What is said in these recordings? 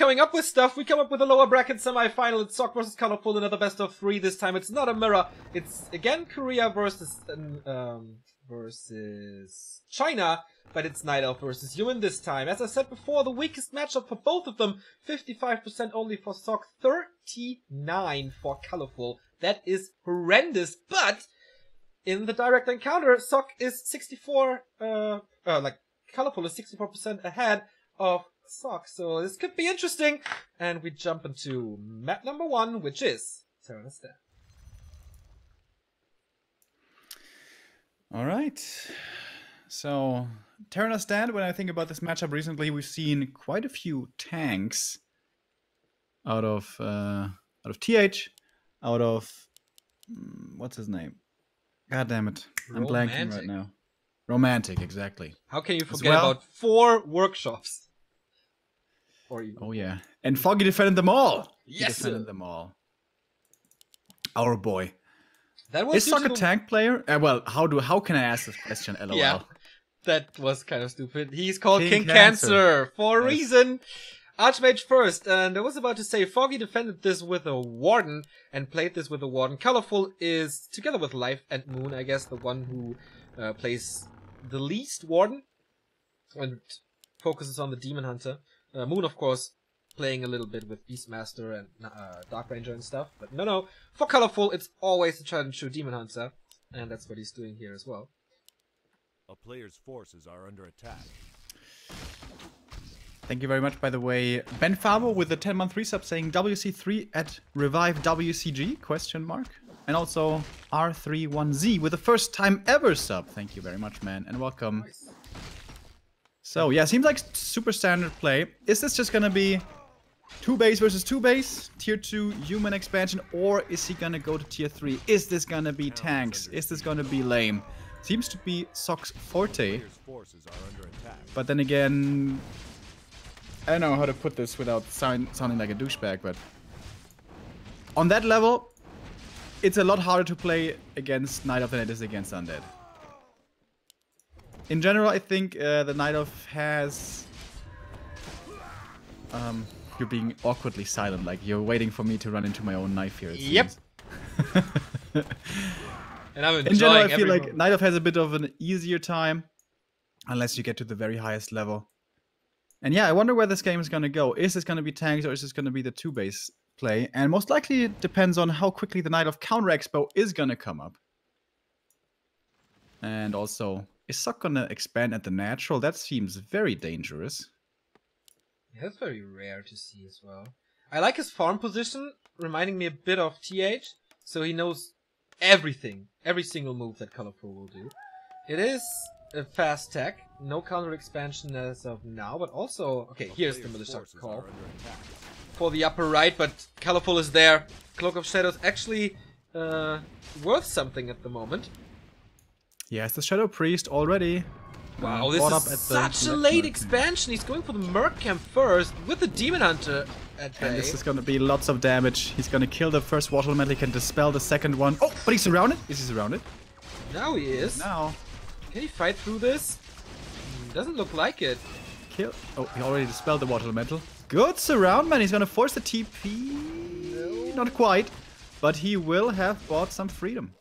coming up with stuff. We come up with a lower bracket semi-final. It's Sock versus Colorful, another best of 3 this time. It's not a mirror. It's again Korea versus China, but it's Night Elf versus Human this time. As I said before, the weakest matchup for both of them, 55% only for Sock, 39 for Colorful. That is horrendous, but in the direct encounter, Sock is 64, Colorful is 64% ahead of Sock, so this could be interesting. And we jump into map number 1, which is Terran Stand. Alright. So, Terran Stand, when I think about this matchup recently, we've seen quite a few tanks out of TH, out of what's his name? God damn it. I'm blanking right now. Romantic, exactly. How can you forget about 4 workshops? Oh yeah. And Foggy defended them all. Yes, he defended them all. Our boy. That was is Sock a tank player? Well, how can I ask this question, LOL? Yeah, that was kind of stupid. He's called King Cancer for a reason. Archmage first, and I was about to say Foggy defended this with a Warden and played this with a Warden. Colorful is, together with Life and Moon, I guess, the one who plays the least Warden and focuses on the Demon Hunter. Moon, of course, playing a little bit with Beastmaster and Dark Ranger and stuff. But no, for Colorful, it's always to try and shoot Demon Hunter, and that's what he's doing here as well. A player's forces are under attack. Thank you very much, by the way. Ben Fabo with the 10-month resub saying WC3 at Revive WCG, question mark. And also R31Z with the first time ever sub. Thank you very much, man, and welcome. Nice. So, yeah, seems like super standard play. Is this just gonna be 2 base versus 2 base, tier 2 human expansion, or is he gonna go to tier 3? Is this gonna be tanks? Is this gonna be lame? Seems to be Sock's forte. But then again, I don't know how to put this without sounding like a douchebag, but on that level, it's a lot harder to play against Night Elf than it is against Undead. In general, I think the Night Elf has... you're being awkwardly silent, like you're waiting for me to run into my own knife here. Yep. And I'm in general, I feel like Night Elf has a bit of an easier time, unless you get to the very highest level. And yeah, I wonder where this game is going to go. Is this going to be tanks, or is this going to be the 2-base play? And most likely it depends on how quickly the Night Elf counter expo is going to come up. And also, is Sock going to expand at the natural? That seems very dangerous. Yeah, that's very rare to see as well. I like his farm position, reminding me a bit of TH. So he knows everything, every single move that Colorful will do. It is a fast tech, no counter expansion as of now, but also... Okay, here's the Militia call for the upper right, but Colorful is there. Cloak of Shadows actually worth something at the moment. Yes, the Shadow Priest already. Wow, this is such a late expansion. He's going for the Merc Camp first with the Demon Hunter at bay. And this is going to be lots of damage. He's going to kill the first Water Elemental. He can dispel the second one. Oh, but he's surrounded. Is he surrounded? Now he is. Now. Can he fight through this? Doesn't look like it. Kill. Oh, he already dispelled the Water Elemental. Good surround, man. He's going to force the TP. No. Not quite. But he will have bought some freedom.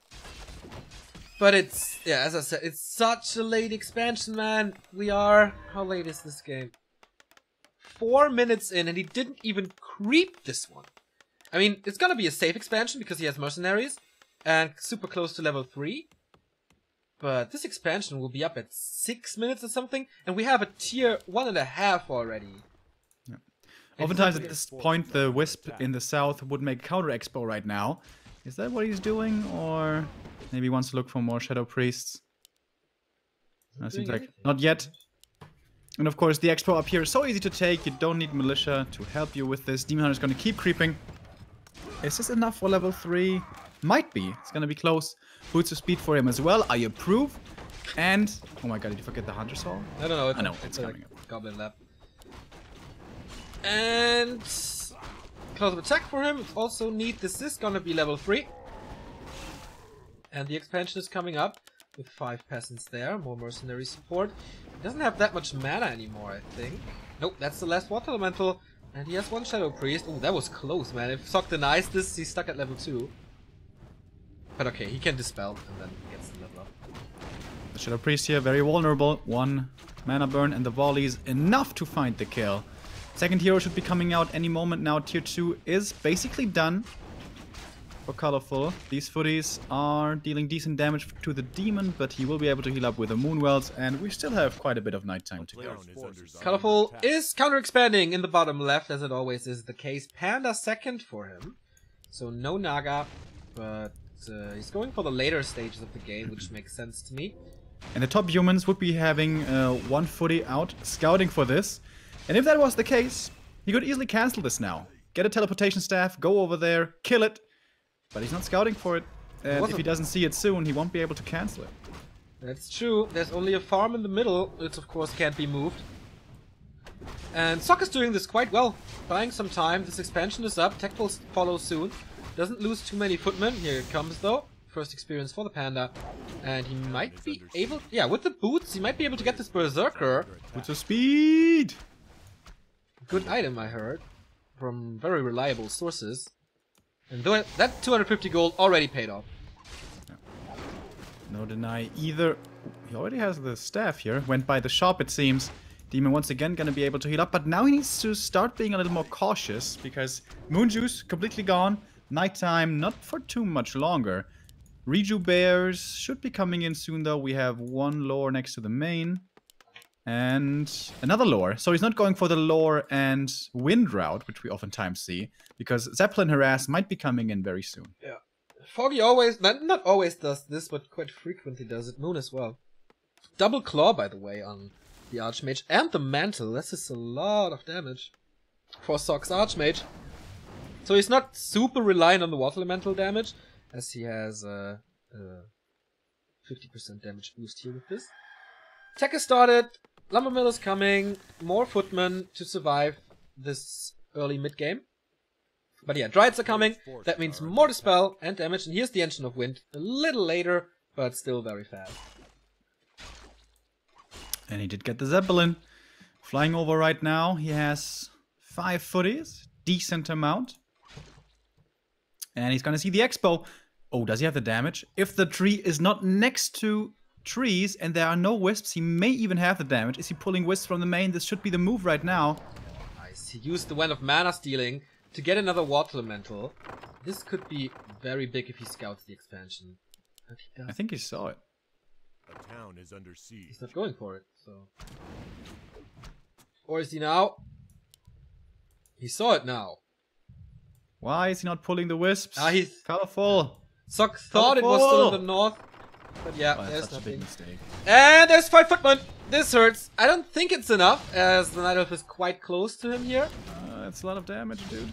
But it's, yeah, as I said, it's such a late expansion, man. We are, how late is this game? 4 minutes in, and he didn't even creep this one. I mean, it's gonna be a safe expansion because he has mercenaries and super close to level 3. But this expansion will be up at 6 minutes or something, and we have a tier 1.5 already. Yeah. Oftentimes at this point, the Wisp in the south would make counter expo right now. Is that what he's doing, or maybe he wants to look for more Shadow Priests? Seems like not yet. And of course, the expo up here is so easy to take. You don't need Militia to help you with this. Demon Hunter is going to keep creeping. Is this enough for level 3? Might be. It's going to be close. Boots of speed for him as well. I approve. And oh my god, did you forget the Hunter Soul? I don't know. I know it's coming up. Goblin Lab. And close of attack for him. Also need this is gonna be level 3. And the expansion is coming up with 5 peasants there, more mercenary support. He doesn't have that much mana anymore, I think. Nope, that's the last Water Elemental. And he has one Shadow Priest. Oh, that was close, man. If Sok denies this, he's stuck at level 2. But okay, he can dispel and then gets the level up. The Shadow Priest here, very vulnerable. 1 mana burn and the volleys enough to find the kill. Second hero should be coming out any moment now. Tier 2 is basically done for Colorful. These footies are dealing decent damage to the demon, but he will be able to heal up with the Moonwells, and we still have quite a bit of nighttime to go. Colorful is counter-expanding in the bottom left, as it always is the case. Panda second for him. So no Naga, but he's going for the later stages of the game, which makes sense to me. And the top humans would be having 1 footy out, scouting for this. And if that was the case, he could easily cancel this now. Get a teleportation staff, go over there, kill it. But he's not scouting for it. And if he doesn't see it soon, he won't be able to cancel it. That's true. There's only a farm in the middle, which of course can't be moved. And Sok is doing this quite well. Buying some time. This expansion is up. Tech will follow soon. Doesn't lose too many footmen. Here it comes though. First experience for the Panda. And he might be able... Yeah, with the boots, he might be able to get this Berserker. Boots of speed! Good item, I heard. From very reliable sources. And that 250 gold already paid off. No deny either. He already has the staff here. Went by the shop, it seems. Demon once again gonna be able to heal up, but now he needs to start being a little more cautious because Moon Juice completely gone. Nighttime not for too much longer. Reju Bears should be coming in soon though. We have 1 lore next to the main. And another lore. So he's not going for the lore and wind route, which we oftentimes see, because Zeppelin Harass might be coming in very soon. Yeah. Foggy always, not always does this, but quite frequently does it. Moon as well. Double Claw, by the way, on the Archmage. And the Mantle. This is a lot of damage for Sok's Archmage. So he's not super reliant on the Water Elemental damage, as he has a 50% damage boost here with this. Tech is started. Lumber Mill is coming. More footmen to survive this early mid-game. But yeah, Dryads are coming. That means more dispel and damage. And here's the Engine of Wind. A little later, but still very fast. And he did get the Zeppelin. Flying over right now. He has 5 footies. Decent amount. And he's gonna see the Expo. Oh, does he have the damage? If the tree is not next to trees and there are no wisps, he may even have the damage. Is he pulling wisps from the main? This should be the move right now. Nice. He used the Wand of Mana Stealing to get another Water Elemental. This could be very big if he scouts the expansion. But he does. I think he saw it. A town is under siege. He's not going for it, so... Or is he now? He saw it now. Why is he not pulling the wisps? He's... Colorful. Sok thought it was still in the north. But yeah, there's such nothing. a big mistake. And there's 5 footmen. This hurts. I don't think it's enough, as the Night Elf is quite close to him here. That's a lot of damage, dude.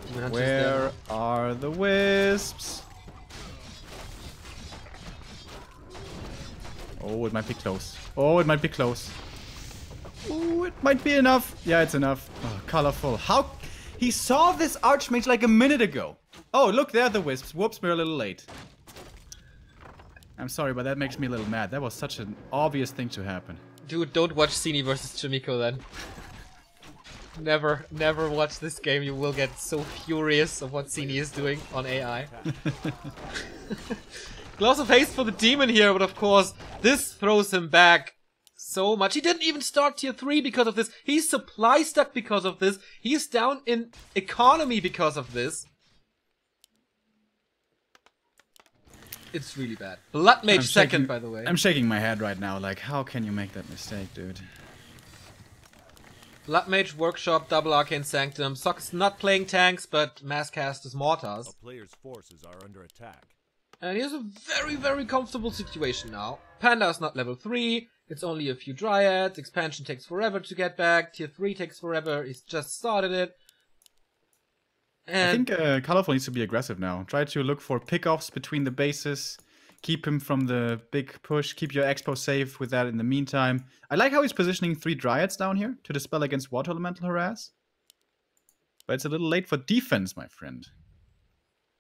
Demon Hunter's Where there. are the wisps? Oh, it might be close. Oh, it might be close. Oh, it might be enough. Yeah, it's enough. Oh, Colorful. How? He saw this Archmage like a minute ago. Oh, look, there are the wisps. Whoops, we're a little late. I'm sorry, but that makes me a little mad. That was such an obvious thing to happen. Dude, don't watch Sini versus Chimiko then. Never watch this game. You will get so furious of what Sini is doing on AI. Gloves of Haste for the demon here, but of course, this throws him back so much. He didn't even start tier 3 because of this. He's supply stuck because of this. He's down in economy because of this. It's really bad. Blood Mage second, by the way. I'm shaking my head right now. Like, how can you make that mistake, dude? Blood Mage, Workshop, Double Arcane Sanctum. Sok's not playing tanks, but Mass Casters, Mortars. A player's forces are under attack. And he has a very, very comfortable situation now. Panda is not level 3. It's only a few Dryads. Expansion takes forever to get back. Tier 3 takes forever. He's just started it. And I think Colorful needs to be aggressive now. Try to look for pickoffs between the bases. Keep him from the big push. Keep your Expo safe with that in the meantime. I like how he's positioning 3 Dryads down here to dispel against Water Elemental Harass. But it's a little late for defense, my friend.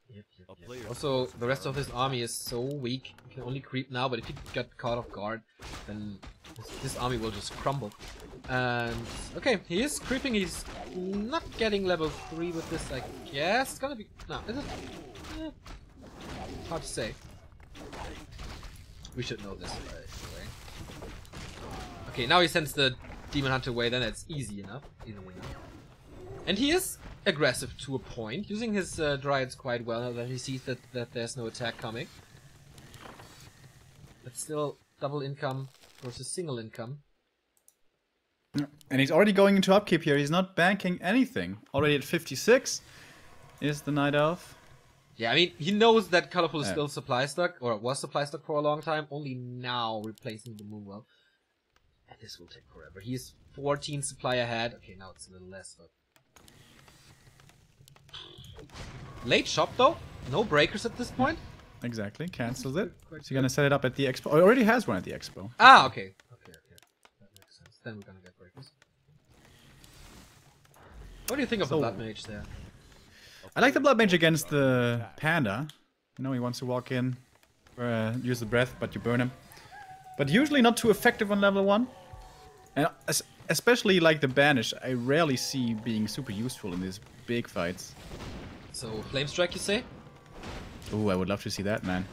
Yep. Also, the rest of his army is so weak. He can only creep now, but if he got caught off guard, then this army will just crumble. And okay, he is creeping. He's not getting level 3 with this, I guess. It's gonna be no, is it? Hard to say. We should know this anyway. Okay, now he sends the Demon Hunter away. Then it's easy enough. And he is aggressive to a point, using his Dryads quite well now that he sees that there's no attack coming. But still, double income versus single income. And he's already going into upkeep here. He's not banking anything. Already at 56 is the Night Elf. Yeah, I mean, he knows that Colorful is still supply stuck, or was supply stuck for a long time, only now replacing the Moonwell. And this will take forever. He's 14 supply ahead. Okay, now it's a little less, but... Late shop though, no breakers at this point. Exactly, cancels it. Is he gonna set it up at the expo? Oh, he already has one at the expo. Ah, okay. That makes sense. Then we're gonna get breakers. What do you think of the Blood Mage there? I like the Blood Mage against the Panda. You know, he wants to walk in, use the breath, but you burn him. But usually not too effective on level 1. And especially like the Banish, I rarely see being super useful in these big fights. So, Flame Strike, you say? Ooh, I would love to see that, man.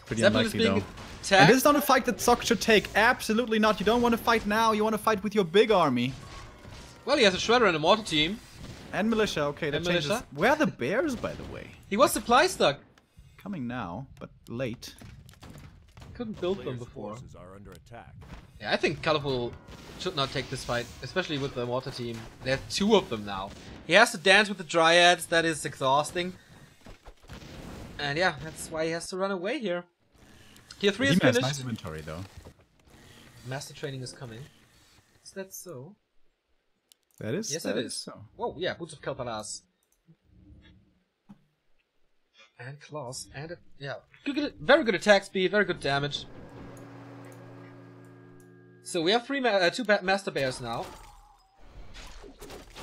Pretty Zeppelin unlikely, though. Attacked. And this is not a fight that Sok should take. Absolutely not. You don't want to fight now. You want to fight with your big army. Well, he has a Shredder and a Mortar Team. And Militia. Okay, that changes. Militia? Where are the bears, by the way? He was supply stuck. Coming now, but late. Couldn't build them before. Are under attack. Yeah, I think Colorful should not take this fight, especially with the Mortar Team. There are 2 of them now. He has to dance with the Dryads. That is exhausting. And yeah, that's why he has to run away here. Tier 3 is finished. Nice inventory, though. Master Training is coming. Is that so? That is. Yes, that it is. So. Whoa, yeah, Boots of Kelpalas. And Claws. And, yeah. Very good attack speed, very good damage. So we have 2 Master Bears now.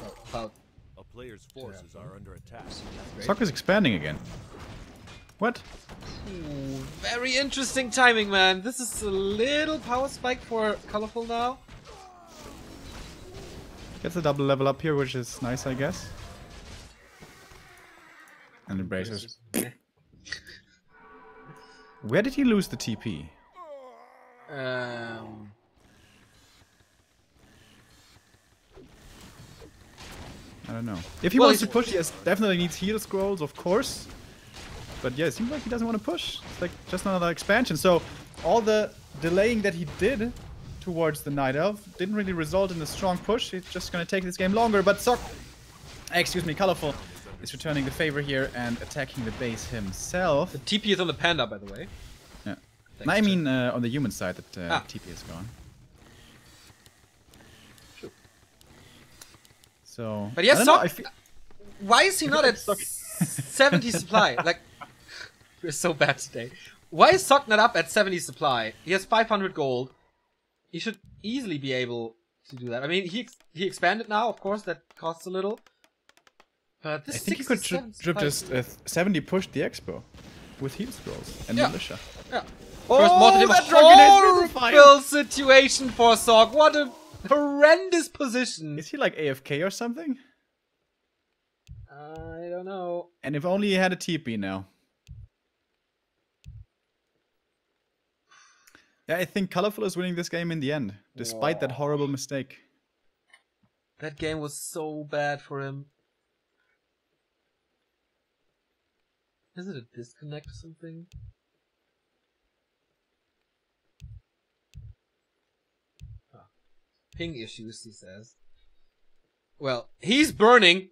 Oh, about... A player's forces are under attack. Sok is expanding again. What? Ooh, very interesting timing, man. This is a little power spike for Colorful now. Gets a double level up here, which is nice, I guess. And embraces. Where did he lose the TP? I don't know. If he wants to push, he definitely needs heal scrolls, of course. But yeah, it seems like he doesn't want to push. It's like just another expansion. So all the delaying that he did towards the Night Elf didn't really result in a strong push. He's just going to take this game longer. But Sok, excuse me, Colorful is returning the favor here and attacking the base himself. The TP is on the Panda, by the way. Yeah. I mean on the human side that TP is gone. True. So, but yes, Sok, why is he not at 70 supply? Like, we're so bad today. Why is Sok not up at 70 supply? He has 500 gold. He should easily be able to do that. I mean, he expanded now, of course, that costs a little. But this I think he could just 70 push the expo with heal scrolls and militia. Yeah. Oh, that horrible situation for Sok. What a horrendous position. Is he like AFK or something? I don't know. And if only he had a TP now. Yeah, I think Colorful is winning this game in the end, despite that horrible mistake. That game was so bad for him. Is it a disconnect or something? Oh. Ping issues, he says. Well, he's burning.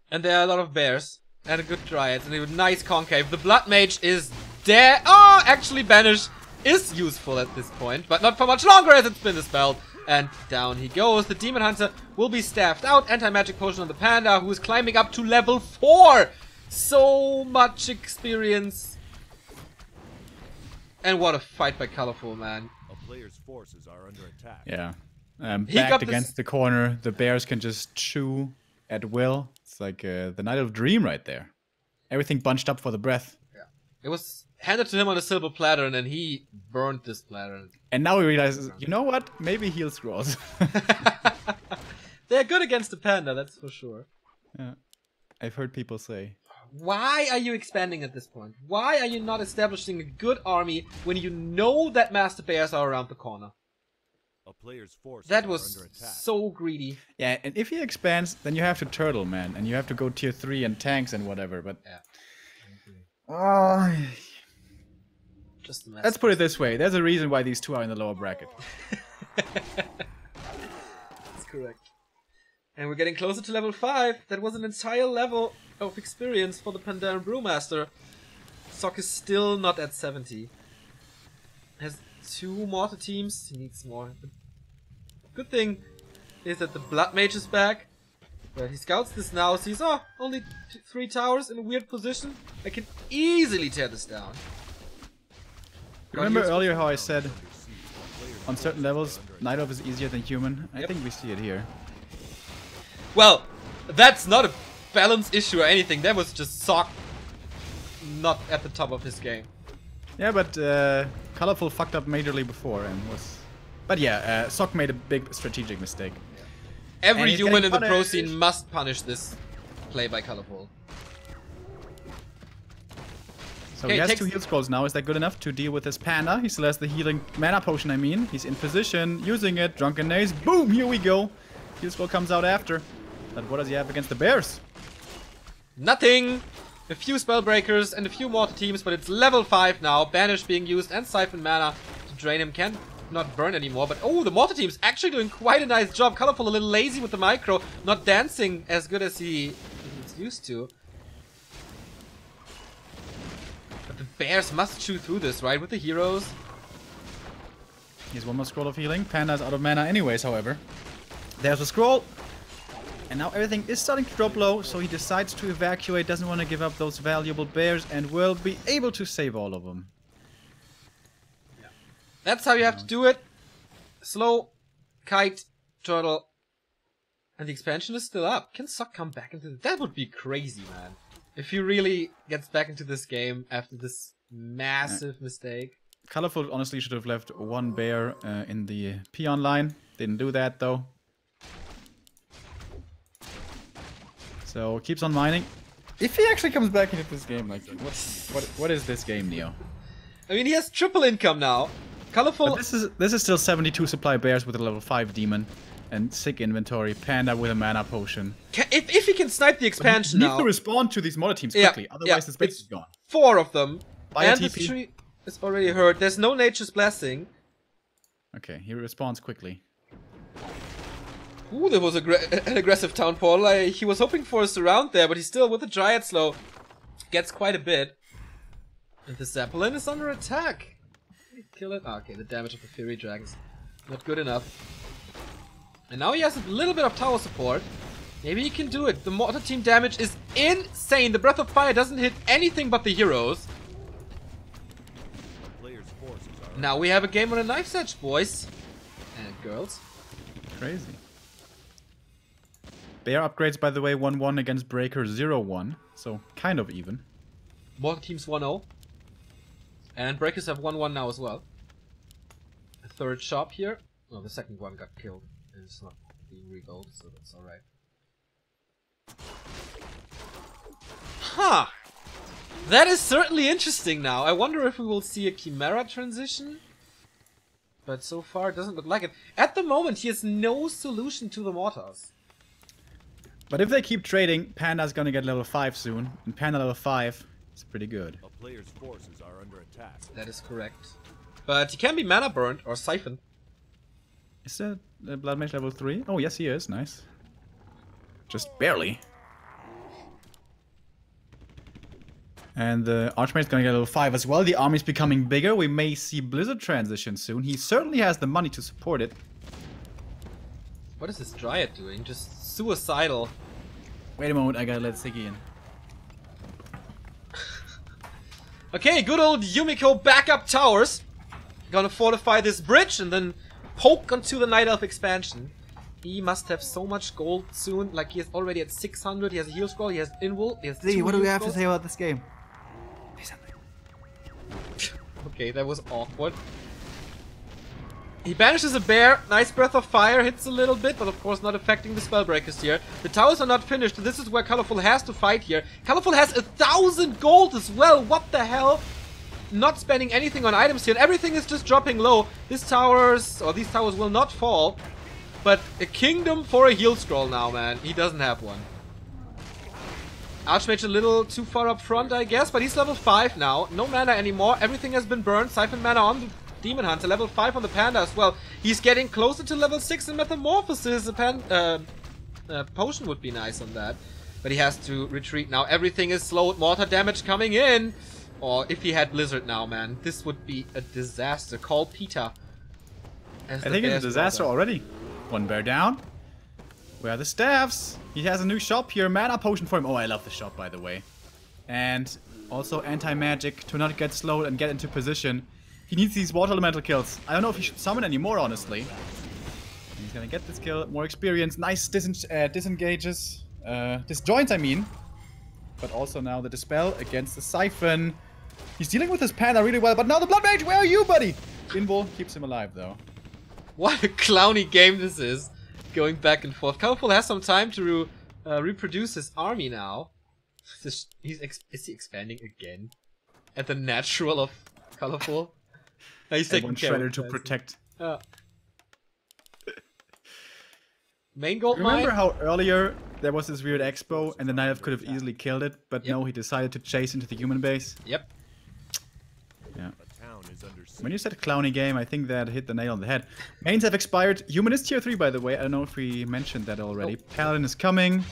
And there are a lot of bears. And a good Dryads. And a nice concave. The Blood Mage is there. Oh, actually Banish is useful at this point. But not for much longer as it's been dispelled. And down he goes. The Demon Hunter will be staffed out. Anti-magic potion on the Panda, who is climbing up to level 4. So much experience. And what a fight by Colorful, man. A player's forces are under attack. Yeah. Backed against the corner. The bears can just chew at will. It's like the Night of Dream right there. Everything bunched up for the breath. Yeah. It was handed to him on a silver platter, and then he burned this platter. And now he realizes, you know what? Maybe heal scrolls. They're good against the panda, that's for sure. Yeah. I've heard people say. Why are you expanding at this point? Why are you not establishing a good army when you know that Master Bears are around the corner? A player's forces That are was under attack. so greedy. Yeah, and if he expands, then you have to turtle, man. And you have to go tier 3 and tanks and whatever, but... Yeah. Oh, Just a mess. let's put it this way. There's a reason why these two are in the lower bracket. That's correct. And we're getting closer to level 5. That was an entire level of experience for the Pandaren Brewmaster. Sock is still not at 70. Has 2 mortar teams. He needs more. The good thing is that the Blood Mage is back. But he scouts this now, sees, oh, only 3 towers in a weird position. I can easily tear this down. Remember earlier how I said on certain levels, Night Elf is easier than human? I think we see it here. Well, that's not a balance issue or anything. That was just Sock not at the top of his game. Yeah, but Colorful fucked up majorly before and was... But yeah, Sock made a big strategic mistake. Every And he's human in getting the pro punished. scene must punish this play by Colorful. So Okay, he has takes- 2 heal scrolls now. Is that good enough to deal with his panda? He still has the healing mana potion, I mean. He's in position, using it. Drunken Naze. Boom! Here we go. Heal scroll comes out after. But what does he have against the bears? Nothing! A few spellbreakers and a few mortar teams, but it's level 5 now. Banish being used and Siphon mana to drain him. Can't not burn anymore, but oh, the mortar team's actually doing quite a nice job. Colorful a little lazy with the micro, not dancing as good as he's used to. But the bears must chew through this, right? With the heroes. He has 1 more scroll of healing. Panda's out of mana anyways, however. There's a scroll. And now everything is starting to drop low, so he decides to evacuate, doesn't want to give up those valuable bears, and will be able to save all of them. That's how you have to do it. Slow, kite, turtle. And the expansion is still up. Can Sock come back into that? Would be crazy, man. If he really gets back into this game after this massive mistake. Colorful honestly should have left 1 bear in the peon line. Didn't do that though. So keeps on mining. If he actually comes back into this game, like what is this game, Neo? I mean, he has triple income now. Colorful. But this is still 72 supply bears with a level 5 demon and sick inventory. Panda with a mana potion. If he can snipe the expansion Need now. to respond to these modder teams quickly, otherwise the space it's is gone. 4 of them. Buy a And this TP. tree is already hurt. There's no Nature's Blessing. Okay, he responds quickly. Ooh, there was an aggressive town portal. He was hoping for a surround there, but he's still with the Dryad Slow. Gets quite a bit. And the Zeppelin is under attack. Kill it. Ah, okay, the damage of the Fury Dragons. Not good enough. And now he has a little bit of tower support. Maybe he can do it. The mortar team damage is insane. The Breath of Fire doesn't hit anything but the heroes. A player's forces are Now we have a game on a knife's edge, boys. And girls. Crazy. Bear upgrades, by the way, 1-1 against Breaker 0-1. So, kind of even. Mortar teams 1-0. And Breakers have 1-1 now as well. A 3rd shop here. Oh, the 2nd one got killed. And it's not being rebuilt, so that's alright. Huh! That is certainly interesting now. I wonder if we will see a Chimera transition. But so far it doesn't look like it. At the moment, he has no solution to the mortars. But if they keep trading, Panda's gonna get level 5 soon. And Panda level 5 is pretty good. a player's forces are under attack. That is correct. But he can be mana burned or siphoned. Is that Blood Mage level 3? Oh, yes, he is. Nice. Just barely. And the Archmage's gonna get level 5 as well. The army's becoming bigger. We may see Blizzard transition soon. He certainly has the money to support it. What is this Dryad doing? Just suicidal. Wait a moment, I gotta let Siggy in. Okay, good old Yumiko backup towers. Gonna fortify this bridge and then poke onto the Night Elf expansion. He must have so much gold soon. Like, he is already at 600. He has a heal scroll. He has invul. He has Z, what do we have to say about this game? Okay, that was awkward. He banishes a bear. Nice breath of fire. Hits a little bit, but of course not affecting the spellbreakers here. The towers are not finished. This is where Colorful has to fight here. Colorful has 1,000 gold as well. What the hell? Not spending anything on items here. And everything is just dropping low. These towers will not fall. But a kingdom for a heal scroll now, man. He doesn't have one. Archmage a little too far up front, I guess, but he's level 5 now. No mana anymore. Everything has been burned. Siphon mana on the Demon Hunter. Level 5 on the Panda as well. He's getting closer to level 6 in Metamorphosis. A potion would be nice on that. But he has to retreat now. Everything is slowed. Mortar damage coming in. Or if he had Blizzard now, man. This would be a disaster. Call Peter. I think it's a disaster already. One bear down. Where are the staffs? He has a new shop here. Mana potion for him. Oh, I love the shop, by the way. And also anti-magic to not get slowed and get into position. He needs these water elemental kills. I don't know if he should summon anymore, honestly. He's gonna get this kill. More experience. Nice disengages. Disjoints, I mean. But also now the Dispel against the Siphon. He's dealing with his Panda really well. But now the Blood Mage, where are you, buddy? Invul keeps him alive, though. What a clowny game this is. Going back and forth. Colorful has some time to reproduce his army now. Is he expanding again? At the natural of Colorful? He's taking one shredder to protect. Main gold mine? Remember how earlier there was this weird expo and the Night Elf could have easily killed it, but no, he decided to chase into the human base? Yep. Yeah. When you said clowny game, I think that hit the nail on the head. Mains have expired. Human is tier 3, by the way. I don't know if we mentioned that already. Oh. Paladin is coming.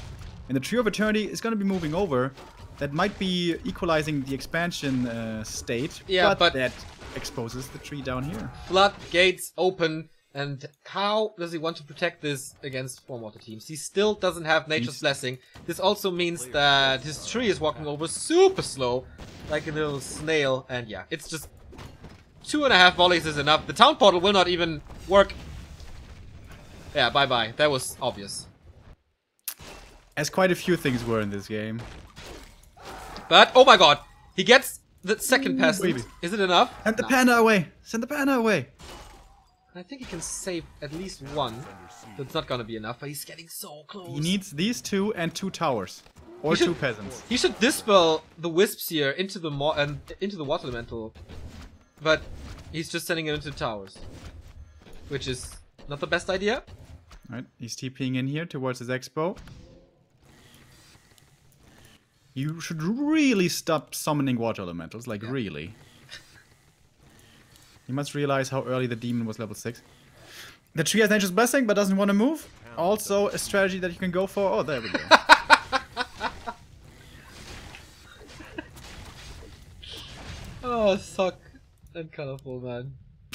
And the Tree of Eternity is going to be moving over. That might be equalizing the expansion state. Yeah, but that exposes the tree down here. Floodgates open. And how does he want to protect this against 4 water teams? He still doesn't have Nature's Blessing. This also means that his tree is walking over super slow. Like a little snail. And yeah, it's just 2.5 volleys is enough. The town portal will not even work. Yeah, bye-bye. That was obvious. As quite a few things were in this game. But, oh my god. He gets the second peasant. Is it enough? Send the Panda away. Send the Panda away. I think he can save at least one. That's not gonna be enough, but he's getting so close. He needs these 2 and 2 towers. Or 2 peasants. He should dispel the wisps here into the water elemental. But he's just sending it into the towers. Which is not the best idea. Alright, he's TPing in here towards his expo. You should really stop summoning water elementals, like really. You must realize how early the demon was level 6. The tree has Nature's Blessing, but doesn't want to move. Also, a strategy that you can go for. Oh, there we go. Oh, suck and colorful, man.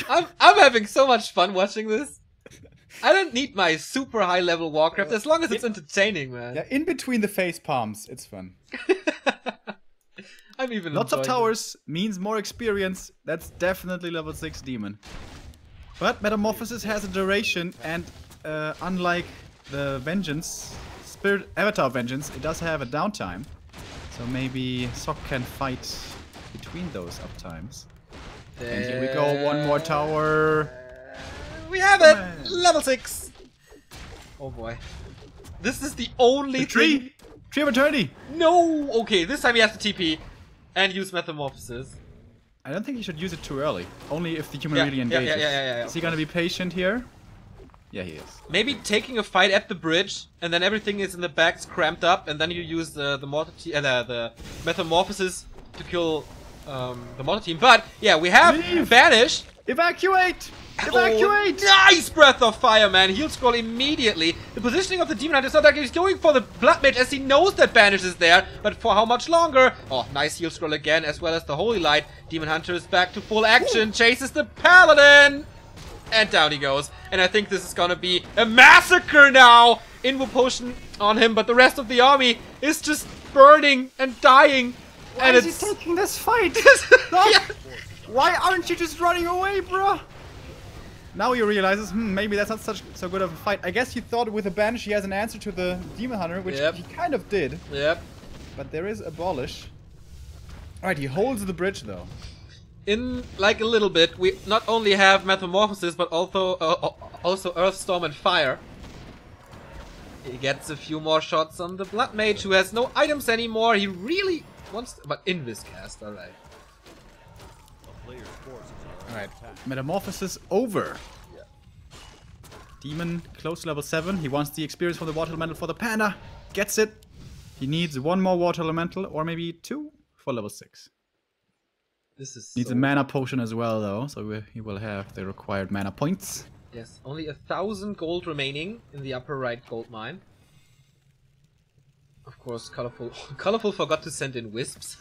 I'm having so much fun watching this. I don't need my super high level Warcraft as long as it's entertaining, man. Yeah, in between the face palms, it's fun. I'm even lots of towers means more experience. That's definitely level 6 demon. But Metamorphosis has a duration, and unlike the Vengeance, Spirit Avatar Vengeance, it does have a downtime. So maybe Sok can fight between those uptimes. And here we go, one more tower. We have it! Level 6! Oh boy. This is the only tree of Eternity! No! Okay, this time he has to TP and use Metamorphosis. I don't think he should use it too early. Only if the human really engages. Yeah. Is he gonna be patient here? Yeah, he is. Maybe taking a fight at the bridge, and then everything is in the back cramped up, and then you use the Metamorphosis to kill the Mortar team. But yeah, we have Banish. Evacuate! Evacuate! Oh, nice breath of fire, man. Heal scroll immediately. The positioning of the Demon Hunter is not that he's going for the Blood Mage as he knows that Banish is there, but for how much longer? Oh, nice heal scroll again, as well as the Holy Light. Demon Hunter is back to full action, chases the Paladin, and down he goes. And I think this is gonna be a massacre now. Invo potion on him, but the rest of the army is just burning and dying. Why is he taking this fight? Yeah. Why aren't you just running away, bro? Now he realizes, maybe that's not so good of a fight. I guess he thought with a bench he has an answer to the Demon Hunter, which he kind of did. Yep. But there is Abolish. Alright, he holds the bridge though. In like a little bit, we not only have Metamorphosis, but also Earthstorm and Fire. He gets a few more shots on the Blood Mage, who has no items anymore. He really wants to, but Invis cast, alright. Alright, Metamorphosis over. Yeah. Demon close to level 7. He wants the experience from the Water Elemental for the Panda. Gets it. He needs one more Water Elemental, or maybe 2 for level 6. This is needs a mana potion as well, though, so he will have the required mana points. Yes, only 1,000 gold remaining in the upper right gold mine. Of course, Colorful forgot to send in wisps.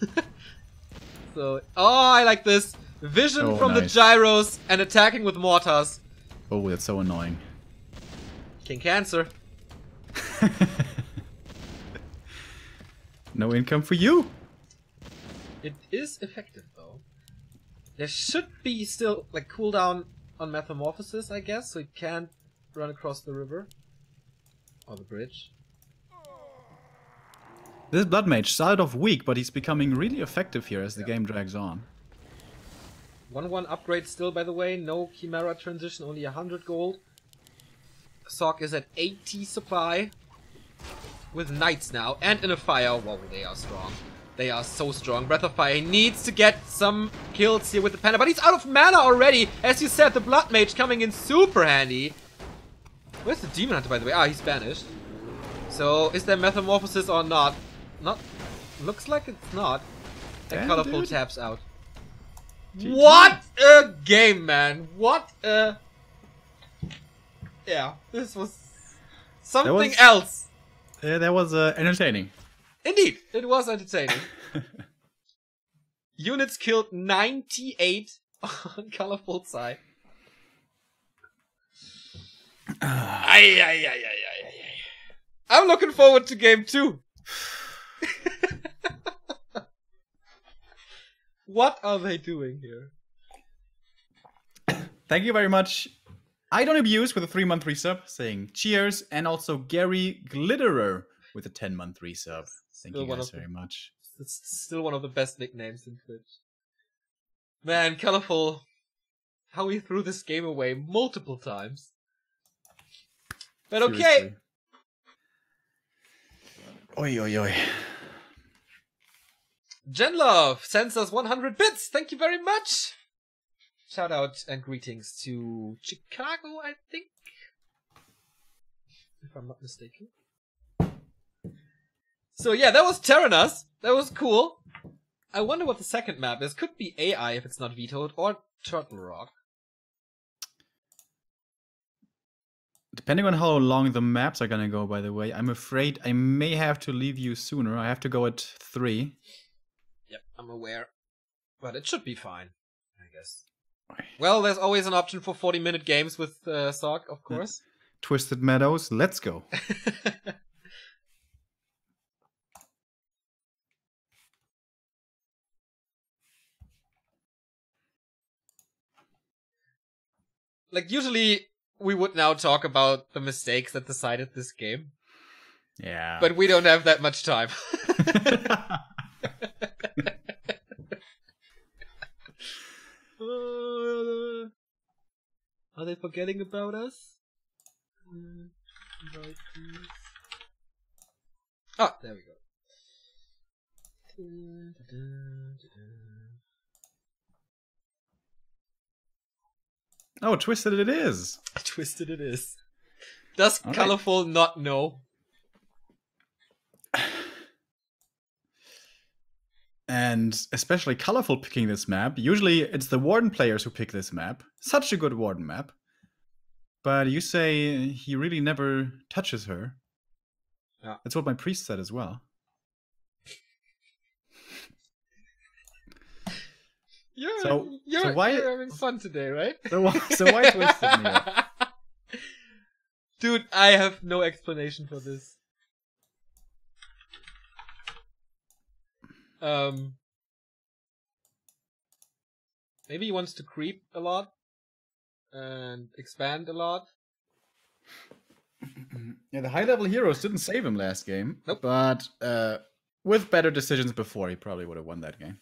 So, oh, I like this. Vision from the gyros and attacking with mortars. Oh, that's so annoying. King Cancer. No income for you. It is effective though. There should be still like cooldown on Metamorphosis, I guess, so it can't run across the river or the bridge. This Blood Mage started off weak, but he's becoming really effective here as the game drags on. 1-1 upgrade still, by the way. No Chimera transition, only 100 gold. Sock is at 80 supply. With Knights now, and in a fire. Whoa, they are strong. They are so strong. Breath of Fire, he needs to get some kills here with the Panda, but he's out of mana already. As you said, the Blood Mage coming in super handy. Where's the Demon Hunter, by the way? Ah, he's banished. So, is there Metamorphosis or not? Not. Looks like it's not. And Colorful taps out. GG. What a game, man! What a... Yeah, this was something else. Yeah, that was entertaining. Indeed, it was entertaining. Units killed 98 on Colorful side. I'm looking forward to game 2. What are they doing here? Thank you very much. I Don't Abuse with a 3-month resub, saying cheers, and also Gary Glitterer with a 10-month resub. Thank you guys very much. It's still one of the best nicknames in Twitch. Man, Colorful, how he threw this game away multiple times. But okay. Seriously. Oi, oi, oi. Genlove sends us 100 bits. Thank you very much. Shout out and greetings to Chicago, I think. If I'm not mistaken. So yeah, that was Terranas. That was cool. I wonder what the second map is. Could be AI if it's not vetoed, or Turtle Rock. Depending on how long the maps are gonna go, by the way, I'm afraid I may have to leave you sooner. I have to go at 3. Yep, I'm aware. But it should be fine, I guess. Well, there's always an option for 40-minute games with Sock, of course. Twisted Meadows, let's go. Like, usually we would now talk about the mistakes that decided this game. Yeah. But we don't have that much time. Are they forgetting about us? Ah, there we go. Oh, Twisted it is. Twisted it is. Does Colorful not know? And especially Colorful picking this map. Usually it's the Warden players who pick this map. Such a good Warden map. But you say he really never touches her. Yeah. That's what my priest said as well. You're having fun today, right? So why Twisted me up? Dude, I have no explanation for this. Maybe he wants to creep a lot. and expand a lot. Yeah, the high-level heroes didn't save him last game. Nope. But with better decisions before, he probably would have won that game.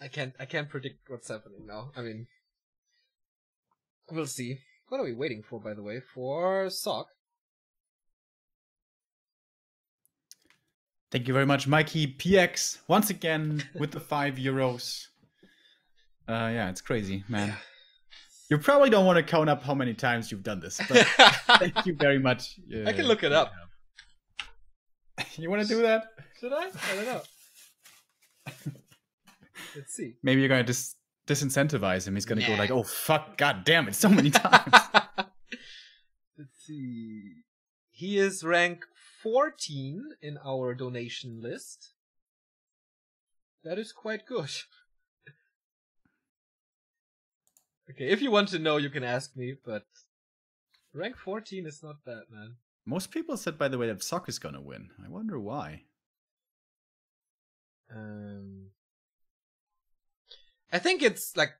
I can't predict what's happening now. I mean, we'll see. What are we waiting for, by the way? For Sock. Thank you very much, Mikey PX, once again with the €5. Yeah, it's crazy, man. Yeah. You probably don't want to count up how many times you've done this, but thank you very much. I can look it up. You want to do that? Should I? I don't know. Let's see. Maybe you're going to disincentivize him. He's going to go like, oh, fuck, god damn it, so many times. Let's see. He is rank 14 in our donation list. That is quite good. Okay, if you want to know, you can ask me, but rank 14 is not bad, man. Most people said, by the way, that Sock is going to win. I wonder why. I think it's like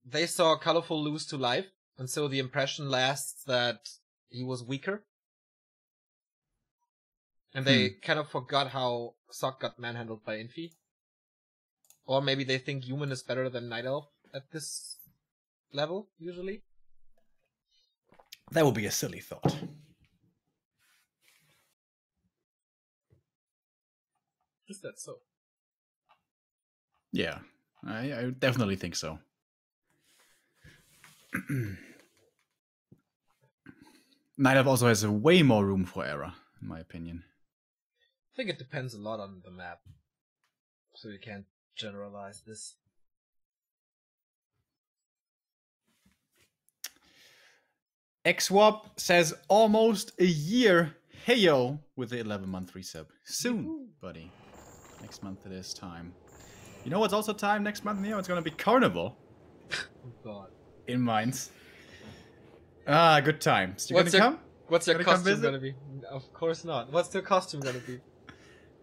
they saw Colorful lose to Life, and so the impression lasts that he was weaker. And they kind of forgot how Sock got manhandled by Infi. Or maybe they think Human is better than Night Elf at this level, usually. That would be a silly thought. Is that so? Yeah, I definitely think so. Night Elf also has a way more room for error, in my opinion. I think it depends a lot on the map. So you can't generalize this. XWAP says almost a year. Heyo with the 11-month resub. Soon, buddy. Next month it is time. You know what's also time next month, Neo? It's gonna be Carnival. Oh god. In Mainz. Ah, good times. You gonna come? What's your Gonna costume gonna be? Of course not. What's your costume gonna be?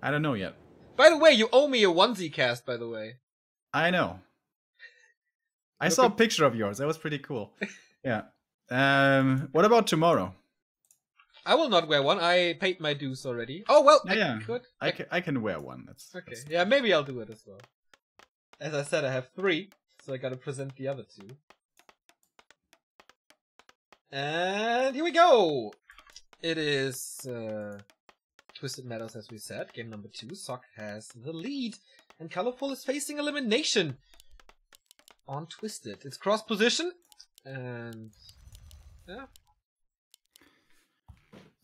I don't know yet. By the way, you owe me a onesie cast, by the way. I know. I saw a picture of yours. That was pretty cool. Yeah. What about tomorrow? I will not wear one. I paid my dues already. Oh, well, Yeah, I could. I can wear one. That's Okay. Yeah, maybe I'll do it as well. As I said, I have 3, so I gotta present the other 2. And here we go! It is Twisted Meadows, as we said. Game number 2. Sock has the lead. And Colorful is facing elimination on Twisted. It's cross position. And yeah.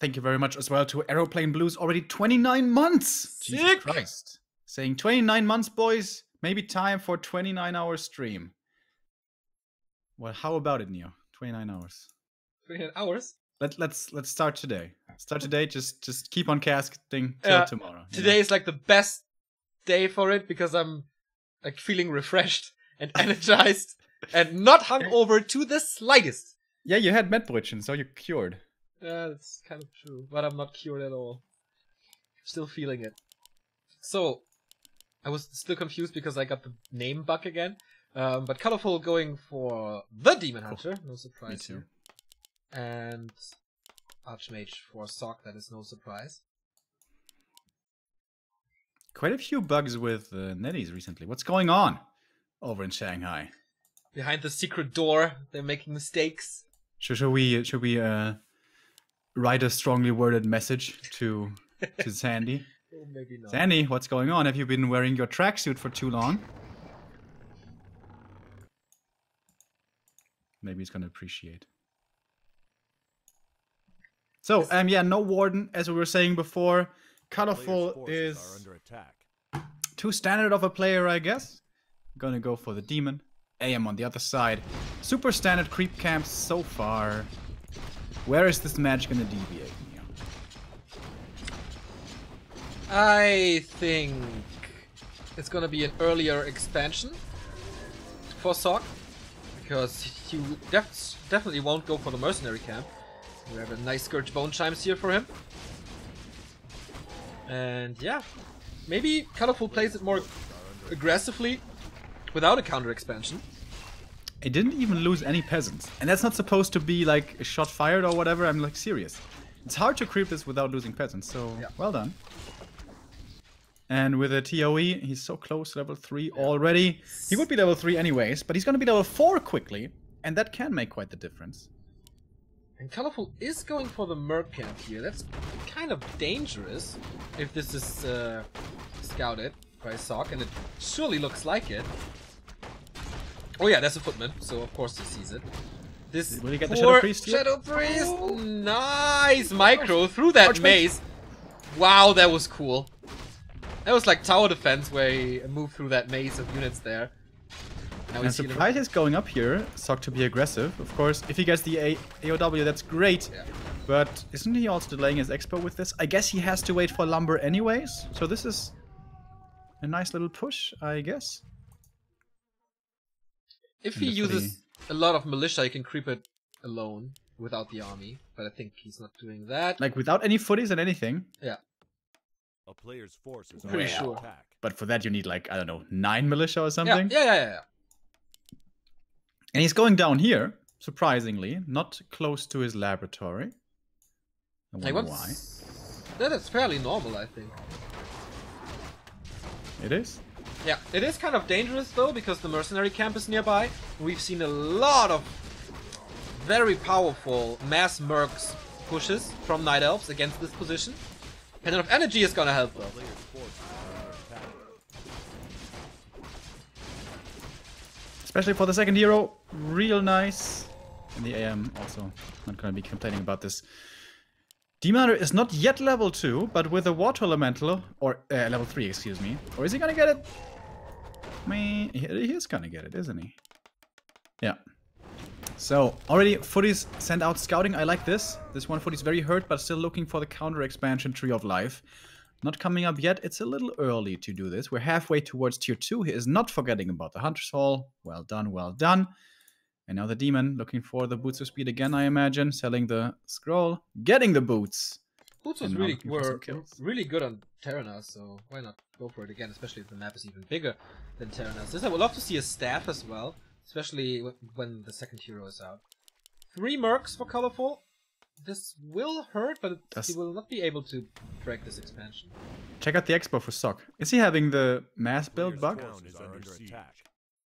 Thank you very much as well to Aeroplane Blues. Already 29 months! Sick. Jesus Christ. Saying 29 months, boys. Maybe time for 29-hour stream. Well, how about it, Neo? 29 hours. 29 hours? Let's start today. Start today. Just keep on casting till tomorrow. Today is like the best day for it because I'm like feeling refreshed and energized and not hungover to the slightest. Yeah, you had Medbrötchen, so you're cured. Yeah, that's kind of true, but I'm not cured at all. Still feeling it. So, I was still confused because I got the name bug again. But Colorful going for the Demon Hunter, no surprise. Me too. Here. And Archmage for Sock, that is no surprise. Quite a few bugs with netties recently. What's going on over in Shanghai? Behind the secret door, they're making mistakes. Should we write a strongly worded message to Sandy? Oh, maybe not. Sandy, what's going on? Have you been wearing your tracksuit for too long? Maybe he's gonna appreciate. So, yeah, no Warden, as we were saying before. Colorful is under attack. too standard of a player, I guess. Gonna go for the Demon. AM on the other side. Super standard creep camps so far. Where is this match gonna deviate? Neo? I think it's gonna be an earlier expansion for Sock, because you definitely won't go for the mercenary camp. We have a nice Scourge Bone Chimes here for him. And yeah, maybe Colorful plays it more aggressively without a counter expansion. It didn't even lose any peasants. And that's not supposed to be like a shot fired or whatever. I'm like serious. It's hard to creep this without losing peasants, so yeah. Well done. And with a ToE, he's so close to level 3 already. He would be level 3 anyways, but he's going to be level 4 quickly. And that can make quite the difference. And Colorful is going for the Merc camp here. That's kind of dangerous if this is scouted by Sock, and it surely looks like it. Oh yeah, there's a footman, so of course he sees it. This will he get the Shadow Priest here? Shadow Priest! Oh. Nice! Micro through that maze. Wow, that was cool. That was like tower defense where he moved through that maze of units there. Now and surprise is going up here, Sock to be aggressive. Of course, if he gets the AOW, that's great. Yeah. But isn't he also delaying his expo with this? I guess he has to wait for lumber anyways. So this is a nice little push, I guess. If he uses a lot of militia, he can creep it alone without the army. But I think he's not doing that. Like without any footies and anything? Yeah. A player's force is pretty sure. Attack. But for that you need like, I don't know, 9 militia or something? Yeah. And he's going down here, surprisingly, not close to his laboratory. I wonder why. That is fairly normal, I think. It is? Yeah, it is kind of dangerous though, because the mercenary camp is nearby. We've seen a lot of very powerful mass mercs pushes from Night Elves against this position. And enough energy is gonna help though. Especially for the second hero, real nice. And the AM also not gonna be complaining about this. Demon Hunter is not yet level 2, but with a Water Elemental, or level 3, excuse me. Or is he gonna get it? He is gonna get it, isn't he? Yeah. So, already footies sent out scouting. I like this. This one footy's very hurt, but still looking for the counter expansion Tree of Life. Not coming up yet. It's a little early to do this. We're halfway towards tier 2. He is not forgetting about the Hunter's Hall. Well done, well done. And now the Demon, looking for the Boots of Speed again, I imagine. Selling the scroll. Getting the boots. Boots was really good on Terranas, so why not go for it again, especially if the map is even bigger than Terranas. I would love to see a staff as well, especially when the second hero is out. 3 mercs for Colorful. This will hurt, but he will not be able to break this expansion. Check out the expo for Sock. Is he having the mass build bug?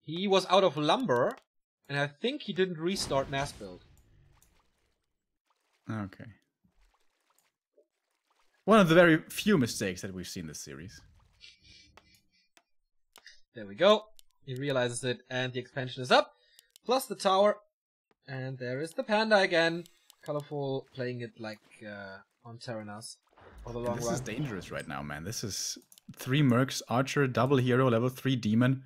He was out of lumber, and I think he didn't restart mass build. Okay. One of the very few mistakes that we've seen this series. There we go. He realizes it, and the expansion is up. Plus the tower. And there is the panda again. Colorful playing it like on Terranas for the long run. This is dangerous right now, man. This is 3 mercs, archer, double hero, level 3 demon.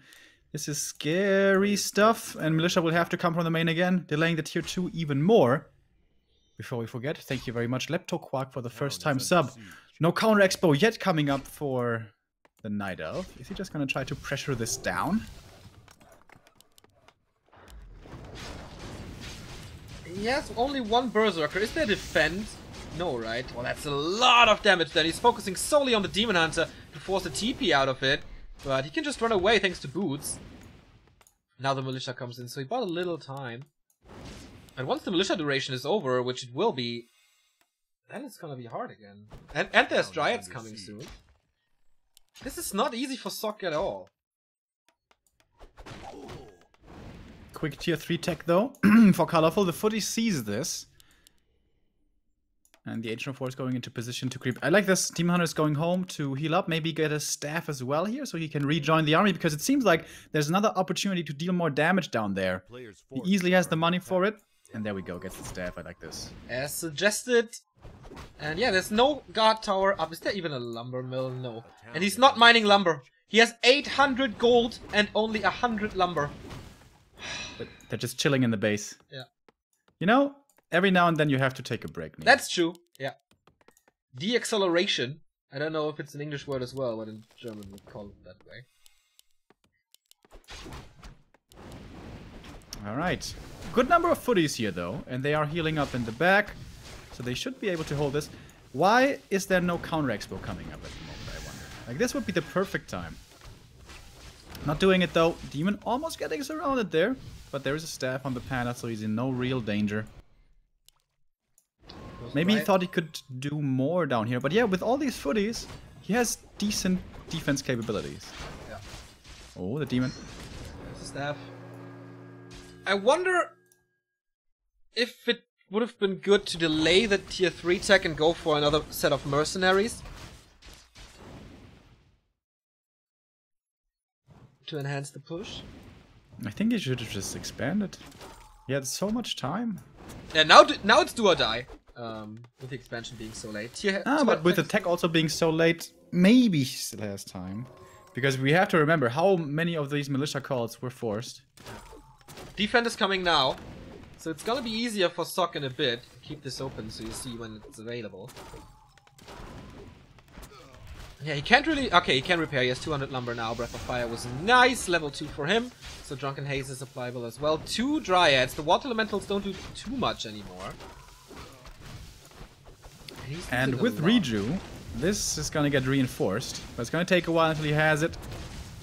This is scary stuff. And militia will have to come from the main again, delaying the tier 2 even more. Before we forget, thank you very much, Leptoquark, for the first time sub. No counter expo yet coming up for the Night Elf. Is he just gonna try to pressure this down? He has only 1 Berserker. Is there defend? No, right? Well, that's a lot of damage then. He's focusing solely on the Demon Hunter to force a TP out of it. But he can just run away thanks to boots. Now the militia comes in, so he bought a little time. And once the militia duration is over, which it will be, then it's gonna be hard again. And there's Dryads coming soon. This is not easy for Sock at all. Quick tier 3 tech though, for Colorful. The footy sees this. And the Agent of War is going into position to creep. I like this. Demon Hunter is going home to heal up. Maybe get a staff as well here so he can rejoin the army. Because it seems like there's another opportunity to deal more damage down there. He easily has the money for it. And there we go, gets the staff. I like this. As suggested. And yeah, there's no guard tower up. Is there even a lumber mill? No. And he's not mining lumber. He has 800 gold and only 100 lumber. But they're just chilling in the base. Yeah. You know, every now and then you have to take a break. Maybe. That's true. Yeah. De-acceleration. I don't know if it's an English word as well, but in German we call it that way. Alright. Good number of footies here though, and they are healing up in the back. So they should be able to hold this. Why is there no counter expo coming up at the moment? Like, this would be the perfect time. Not doing it though. Demon almost getting surrounded there. But there is a staff on the Panda, so he's in no real danger. Maybe he thought he could do more down here. But yeah, with all these footies, he has decent defense capabilities. Yeah. Oh, the Demon. There's the staff. I wonder if it would have been good to delay the tier 3 tech and go for another set of mercenaries. To enhance the push. I think he should have just expanded. He had so much time. Yeah, now it's do or die. With the expansion being so late. But with the tech also being so late, maybe he still has time. Because we have to remember how many of these militia calls were forced. Defend is coming now. So it's gonna be easier for Sock in a bit. Keep this open so you see when it's available. Yeah, he can't really... Okay, he can repair. He has 200 lumber now. Breath of Fire was nice. Level 2 for him. So Drunken Haze is applicable as well. 2 Dryads. The Water Elementals don't do too much anymore. And with Reju, this is gonna get reinforced. But it's gonna take a while until he has it.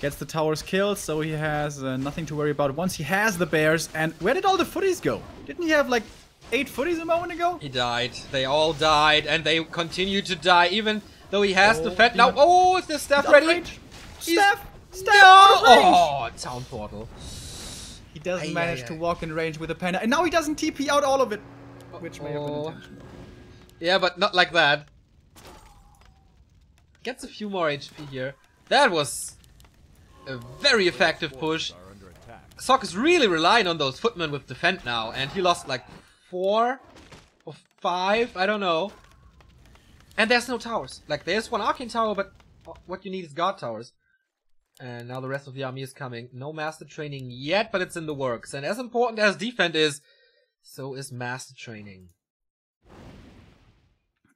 Gets the towers killed, so he has nothing to worry about once he has the bears. And where did all the footies go? Didn't he have like 8 footies a moment ago? He died. They all died, and they continue to die, even though he has the Fed. Demon. Now, oh, is the staff ready? Staff! No! Oh, Town Portal. He doesn't manage to walk in range with a Panda. And now he doesn't TP out all of it. Which may have been intentional. Yeah, but not like that. Gets a few more HP here. That was a very effective push. Sock is really relying on those footmen with defend now, and he lost like 4 or 5, I don't know. And there's no towers. Like, there's one arcane tower, but what you need is guard towers. And now the rest of the army is coming. No master training yet, but it's in the works. And as important as defend is, so is master training.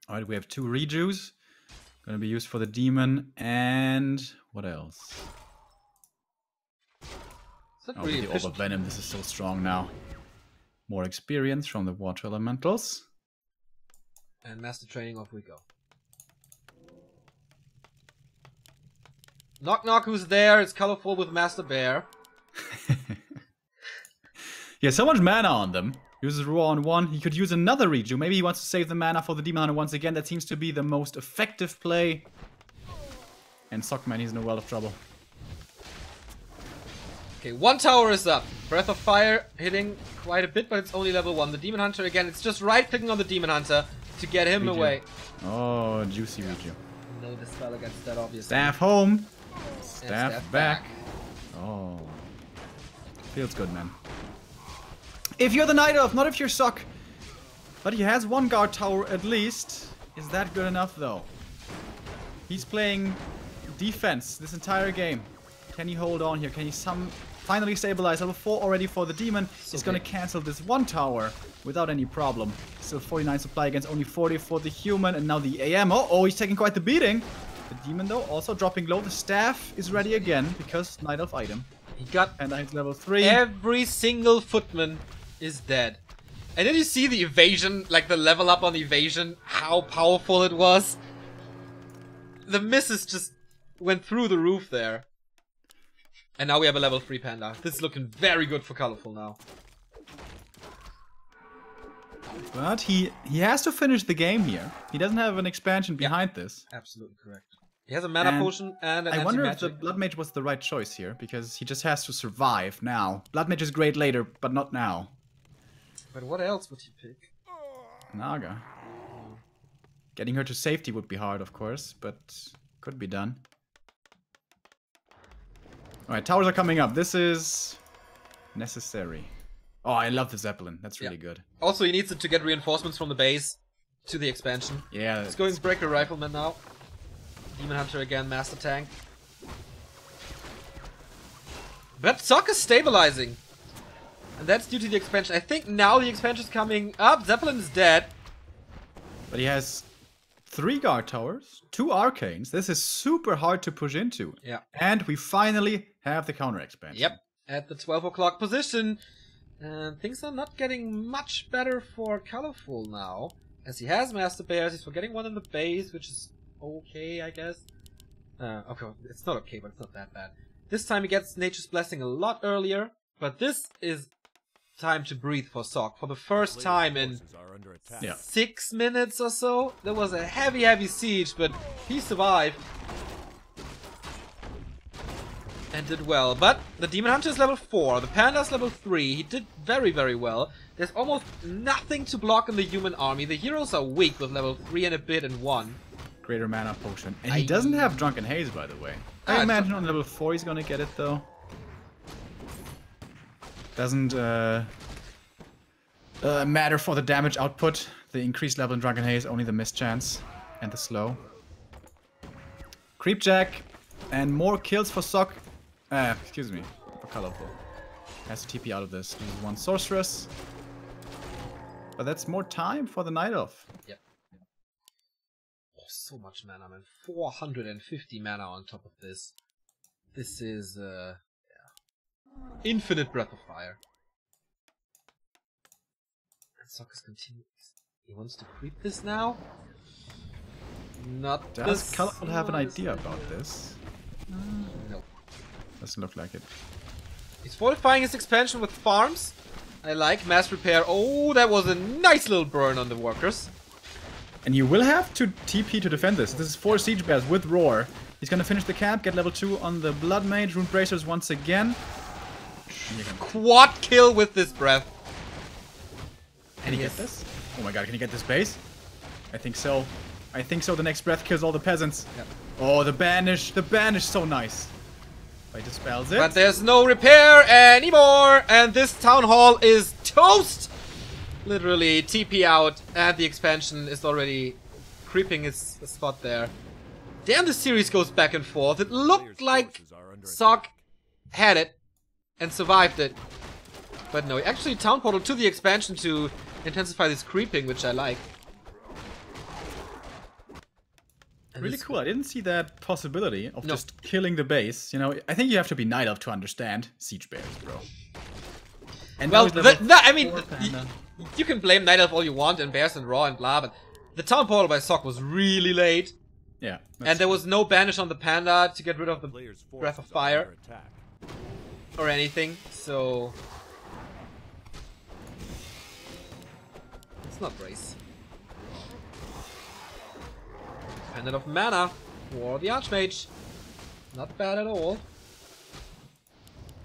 Alright, we have 2 Rejus. Gonna be used for the Demon, and what else? Really the Orb of Venom, this is so strong now. More experience from the Water Elementals. And master training, off we go. Knock knock, who's there? It's colorful with Master Bear. He has so much mana on them. Uses Raw on 1. He could use another Reju. Maybe he wants to save the mana for the Demon Hunter once again. That seems to be the most effective play. And Sockman, he's in a world of trouble. Okay, 1 tower is up. Breath of Fire hitting quite a bit, but it's only level 1. The Demon Hunter again, it's just right-clicking on the Demon Hunter to get him away. Oh, juicy Reju. No dispel against that, obviously. Staff home. Staff Staff back. Oh. Feels good, man. If you're the Night Elf, not if you're Sock. But he has 1 guard tower at least. Is that good enough, though? He's playing defense this entire game. Can he hold on here? Can he finally stabilize? Level 4 already for the Demon. He's gonna cancel this 1 tower without any problem. Still 49 supply against only 40 for the Human. And now the AM. Oh, he's taking quite the beating. The Demon, though, also dropping low. The Staff is ready again because Night Elf item. He got... And he's level 3. Every single footman is dead. And then you see the evasion, like the level up on evasion, how powerful it was. The misses just went through the roof there. And now we have a level 3 Panda. This is looking very good for Colorful now. But he has to finish the game here. He doesn't have an expansion behind this. Absolutely correct. He has a mana potion and an I wonder if anti-magic. the Blood Mage was the right choice here, because he just has to survive now. Blood Mage is great later, but not now. But what else would he pick? Naga. Getting her to safety would be hard, of course, but could be done. Alright, towers are coming up. This is necessary. Oh, I love the Zeppelin. That's really good. Also, he needs it to get reinforcements from the base to the expansion. Yeah. He's going Breaker Rifleman now. Demon Hunter again, Master Tank. But Sock is stabilizing. And that's due to the expansion. I think now the expansion's coming up. Zeppelin is dead. But he has 3 guard towers, 2 arcanes. This is super hard to push into. Yeah. And we finally have the counter expansion. Yep. At the 12 o'clock position. And things are not getting much better for Colorful now. As he has Master Bears, he's forgetting 1 in the base, which is okay, I guess. Okay, it's not okay, but it's not that bad. This time he gets Nature's Blessing a lot earlier, but this is time to breathe for Sok. For the first time in 6 minutes or so, there was a heavy siege, but he survived. And did well. But the Demon Hunter is level 4, the Panda is level 3, he did very well. There's almost nothing to block in the human army. The heroes are weak with level 3 and a bit and 1. Greater mana potion. And he doesn't have Drunken Haze, by the way. I imagine on level 4 he's gonna get it, though. Doesn't matter for the damage output. The increased level in Drunken Haze, only the miss chance. And the slow. Creepjack. And more kills for Sok. Excuse me. For Colorful. Has to TP out of this. Loses one Sorceress. But that's more time for the Night Elf. Yep. So much mana, man. 450 mana on top of this. This is, yeah. Infinite Breath of Fire. And Sok is continuing. He wants to creep this now? Not Does this. Colorful have an idea about this? No. Doesn't look like it. He's fortifying his expansion with farms. I like mass repair. Oh, that was a nice little burn on the workers. And you will have to TP to defend this. This is 4 Siege Bears with Roar. He's gonna finish the camp, get level 2 on the Blood Mage, Rune Bracers once again. Quad kill with this breath. Can he get this? Oh my god, can he get this base? I think so. I think so. The next breath kills all the peasants. Yep. Oh, the banish. The banish, so nice. But he dispels it. But there's no repair anymore. And this town hall is toast. Literally TP out. And the expansion is already creeping its spot there. Damn, the series goes back and forth. It looked like Sok had it and survived it. But no, he actually town portal to the expansion to intensify this creeping, which I like. Really cool. I didn't see that possibility of just killing the base. You know, I think you have to be Night Elf to understand Siege Bears, bro. And well, I mean, you can blame Night Elf all you want and Bears and Raw and blah, but the town portal by Sok was really late. Yeah. And there was no banish on the Panda to get rid of the Breath of Fire or anything, so it's not Brace. Pendant of Mana for the Archmage. Not bad at all.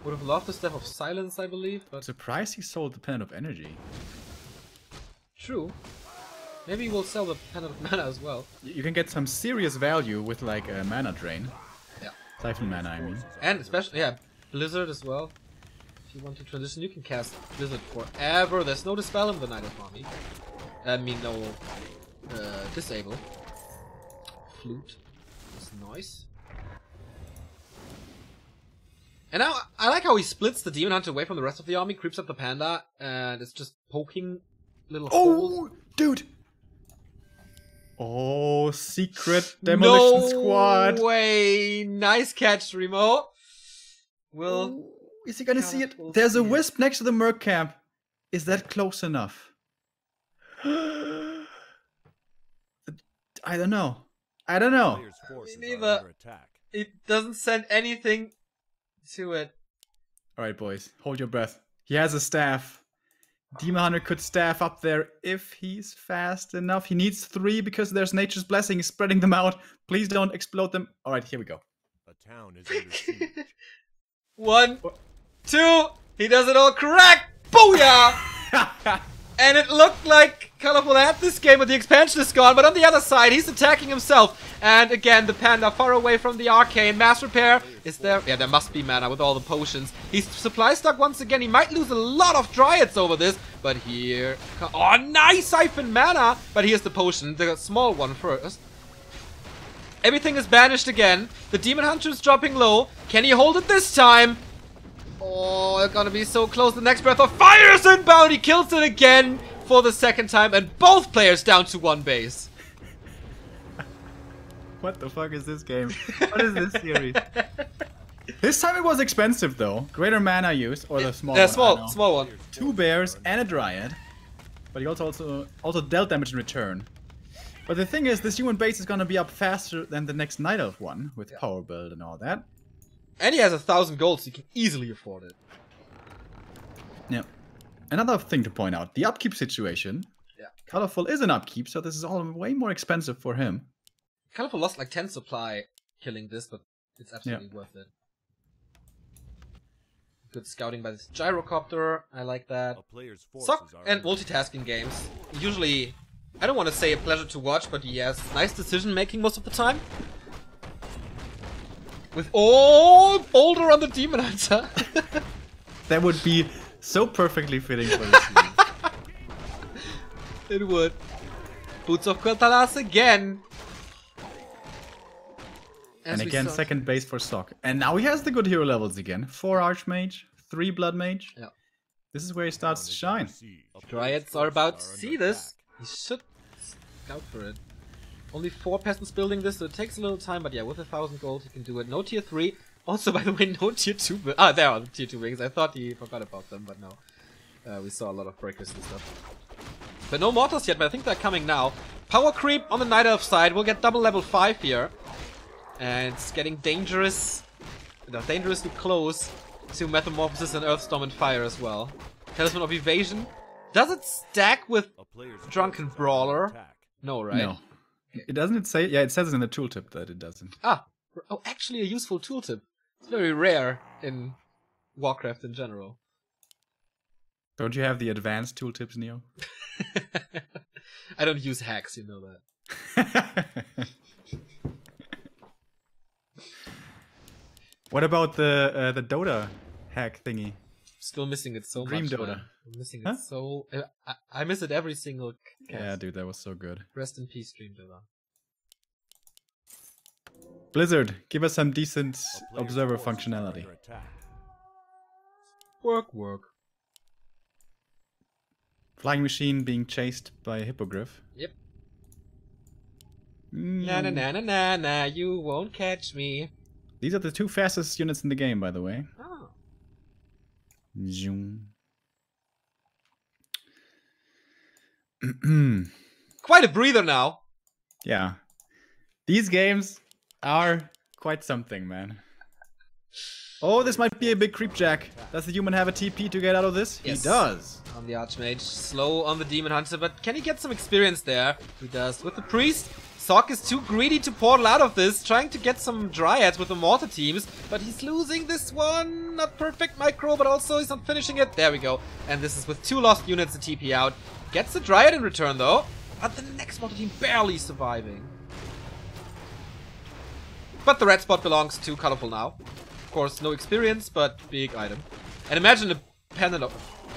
Would have loved the Staff of Silence, I believe, but surprised he sold the Pendant of Energy. True. Maybe we'll sell the Pendant of Mana as well. You can get some serious value with like a mana drain. Yeah. Siphon mana, I mean. And especially, yeah, Blizzard as well. If you want to transition, you can cast Blizzard forever. There's no Dispel in the Night Elf army. I mean, no Disable. Flute. That's nice. And now, I like how he splits the Demon Hunter away from the rest of the army, creeps up the Panda, and it's just poking little holes. Dude! Oh, secret demolition squad! No way! Nice catch, Remo. Will is he gonna see it? There's a wisp next to the Merc camp. Is that close enough? I don't know. I don't know. Me neither. It doesn't send anything to it. Alright, boys. Hold your breath. He has a staff. Demon Hunter could staff up there if he's fast enough. He needs 3 because there's Nature's Blessing. He's spreading them out. Please don't explode them. Alright, here we go. A town is under siege. 1, 2. He does it all correct. Booyah! And it looked like Colorful had this game, but the expansion is gone. But on the other side, he's attacking himself. And again, the Panda far away from the arcane. Mass repair is there. Yeah, there must be mana with all the potions. He's supply stuck once again. He might lose a lot of Dryads over this. But here... Oh, nice Siphon mana! But here's the potion, the small one first. Everything is banished again. The Demon Hunter is dropping low. Can he hold it this time? Oh, they're gonna be so close. The next Breath of Fire is inbound. He kills it again for the second time. And both players down to 1 base. What the fuck is this game? What is this series? This time it was expensive though. Greater mana use, or the small one. Small one. 2 bears and a Dryad. But he also dealt damage in return. But the thing is, this human base is gonna be up faster than the next Night Elf one, with power build and all that. And he has 1,000 gold, so he can easily afford it. Yeah. Another thing to point out, the upkeep situation. Yeah. Colorful is an upkeep, so this is all way more expensive for him. Colorful lost like 10 supply killing this, but it's absolutely worth it. Good scouting by this gyrocopter. I like that. Sock and multitasking games. Usually, I don't want to say a pleasure to watch, but he has nice decision making most of the time. With Boulder on the Demon Hunter. That would be so perfectly fitting for this series. It would. Boots of Quiltalas again. And again, second base for Sock. And now he has the good hero levels again. 4 Archmage, 3 Blood Mage. Yeah. This is where he starts to shine. Dryads are about to see this. He should scout for it. Only 4 peasants building this, so it takes a little time, but yeah, with 1,000 gold he can do it. No tier 3. Also, by the way, no tier 2. There are the tier 2 wings. I thought he forgot about them, but no. We saw a lot of breakers and stuff. But no mortars yet, but I think they're coming now. Power creep on the Night Elf side. We'll get double level 5 here. And it's getting dangerously close to Metamorphosis and Earthstorm and Fire as well. Talisman of Evasion. Does it stack with Drunken Brawler? No, right? No. It doesn't say, yeah, it says it in the tooltip that it doesn't. Ah, oh, actually a useful tooltip. It's very rare in Warcraft in general. Don't you have the advanced tooltips, Neo? I don't use hacks, you know that. What about the Dota hack thingy? Still missing it so Dream much. Dota. Man. I'm missing it so. I miss it every single cast. Yeah, dude, that was so good. Rest in peace, Dream Dota. Blizzard, give us some decent observer functionality. Work. Flying machine being chased by a hippogriff. Yep. Na, you won't catch me. These are the 2 fastest units in the game, by the way. Oh. Zoom. Quite a breather now. Yeah. These games are quite something, man. Oh, this might be a big creepjack. Does the human have a TP to get out of this? Yes. He does. On the Archmage, slow on the Demon Hunter, but can he get some experience there? He does. With the Priest, Sock is too greedy to portal out of this, trying to get some Dryads with the Mortar teams, but he's losing this one. Not perfect micro, but also he's not finishing it. There we go. And this is with 2 lost units to TP out. Gets the Dryad in return, though. But the next Mortar team barely surviving. But the red spot belongs to Colorful now. Of course, no experience, but big item. And imagine a pendant of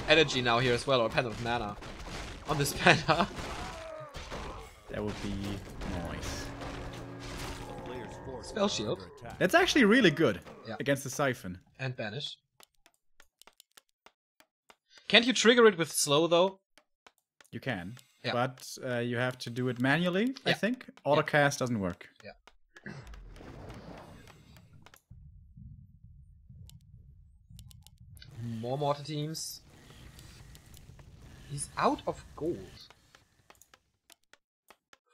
energy now here as well, or a pendant of mana on this panda. That would be nice. Spell shield. That's actually really good against the Siphon. And banish. Can't you trigger it with slow though? You can, but you have to do it manually, I think. Autocast doesn't work. Yeah. More mortar teams. He's out of gold.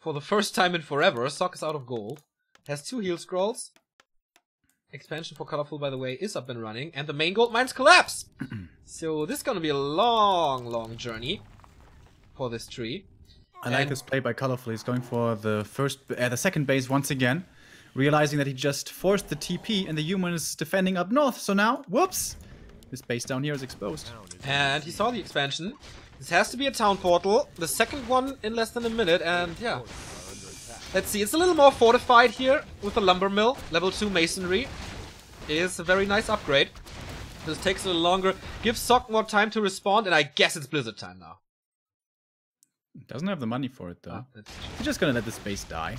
For the first time in forever, Sock is out of gold. Has 2 heal scrolls. Expansion for Colorful, by the way, is up and running. And the main gold mines collapse. So this is gonna be a long journey for this tree. I like this play by Colorful. He's going for the second base once again. Realizing that he just forced the TP and the human is defending up north. So now, whoops! This base down here is exposed. And he saw the expansion. This has to be a town portal. The second one in less than a minute, and yeah. Let's see, it's a little more fortified here with the lumber mill. Level 2 masonry is a very nice upgrade. This takes a little longer. Gives Sock more time to respond, and I guess it's Blizzard time now. Doesn't have the money for it though. He's just gonna let this base die.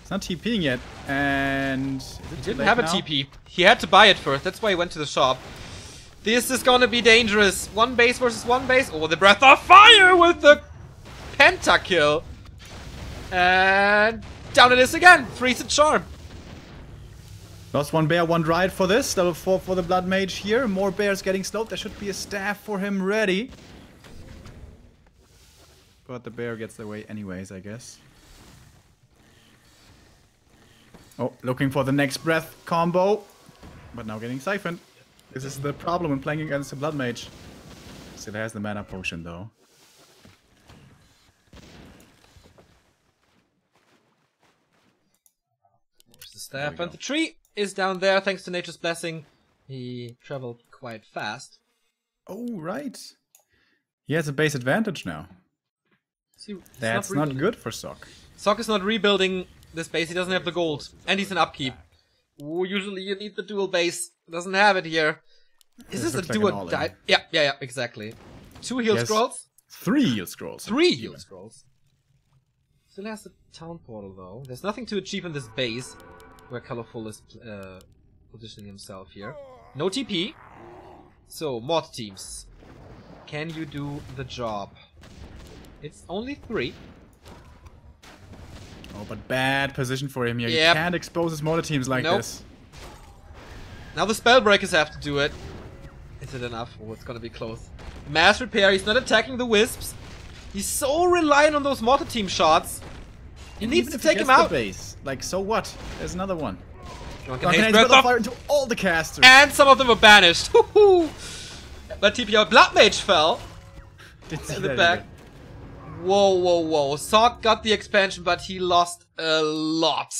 It's not TPing yet, and he didn't have a TP. He had to buy it first. That's why he went to the shop. This is gonna be dangerous. 1 base versus 1 base. Oh, the Breath of Fire with the pentakill. And down it is again. Freeze and Charm. Lost 1 bear, 1 dryad for this. Level 4 for the Blood Mage here. More bears getting slowed. There should be a staff for him ready. But the bear gets away anyways, I guess. Oh, looking for the next breath combo. But now getting siphoned. This is the problem when playing against a Blood Mage. Still has the mana potion though. There's the staff, and the tree is down there thanks to Nature's Blessing. He traveled quite fast. Oh, right. He has a base advantage now. See, That's not good for Sok. Sok is not rebuilding this base, he doesn't have the gold. And he's an upkeep. Ooh, usually you need the dual base. Doesn't have it here. Is this a dual die? Yeah, exactly. 2 heal scrolls? 3 heal scrolls. 3 heal scrolls. Still has the town portal though. There's nothing to achieve in this base where Colorful is positioning himself here. No TP. So, mod teams. Can you do the job? It's only 3. Oh, but bad position for him here. Yep. You can't expose his motor teams like this. Now the Spellbreakers have to do it. Is it enough? Oh, it's gonna be close. Mass repair, he's not attacking the Wisps. He's so reliant on those mortar team shots. He needs to take him out. Base. Like, so what? There's another one. Drunken Haze Breath of Fire into all the casters. And some of them were banished. But TP out. Blood Mage fell. In the back. Whoa. Sok got the expansion, but he lost a lot.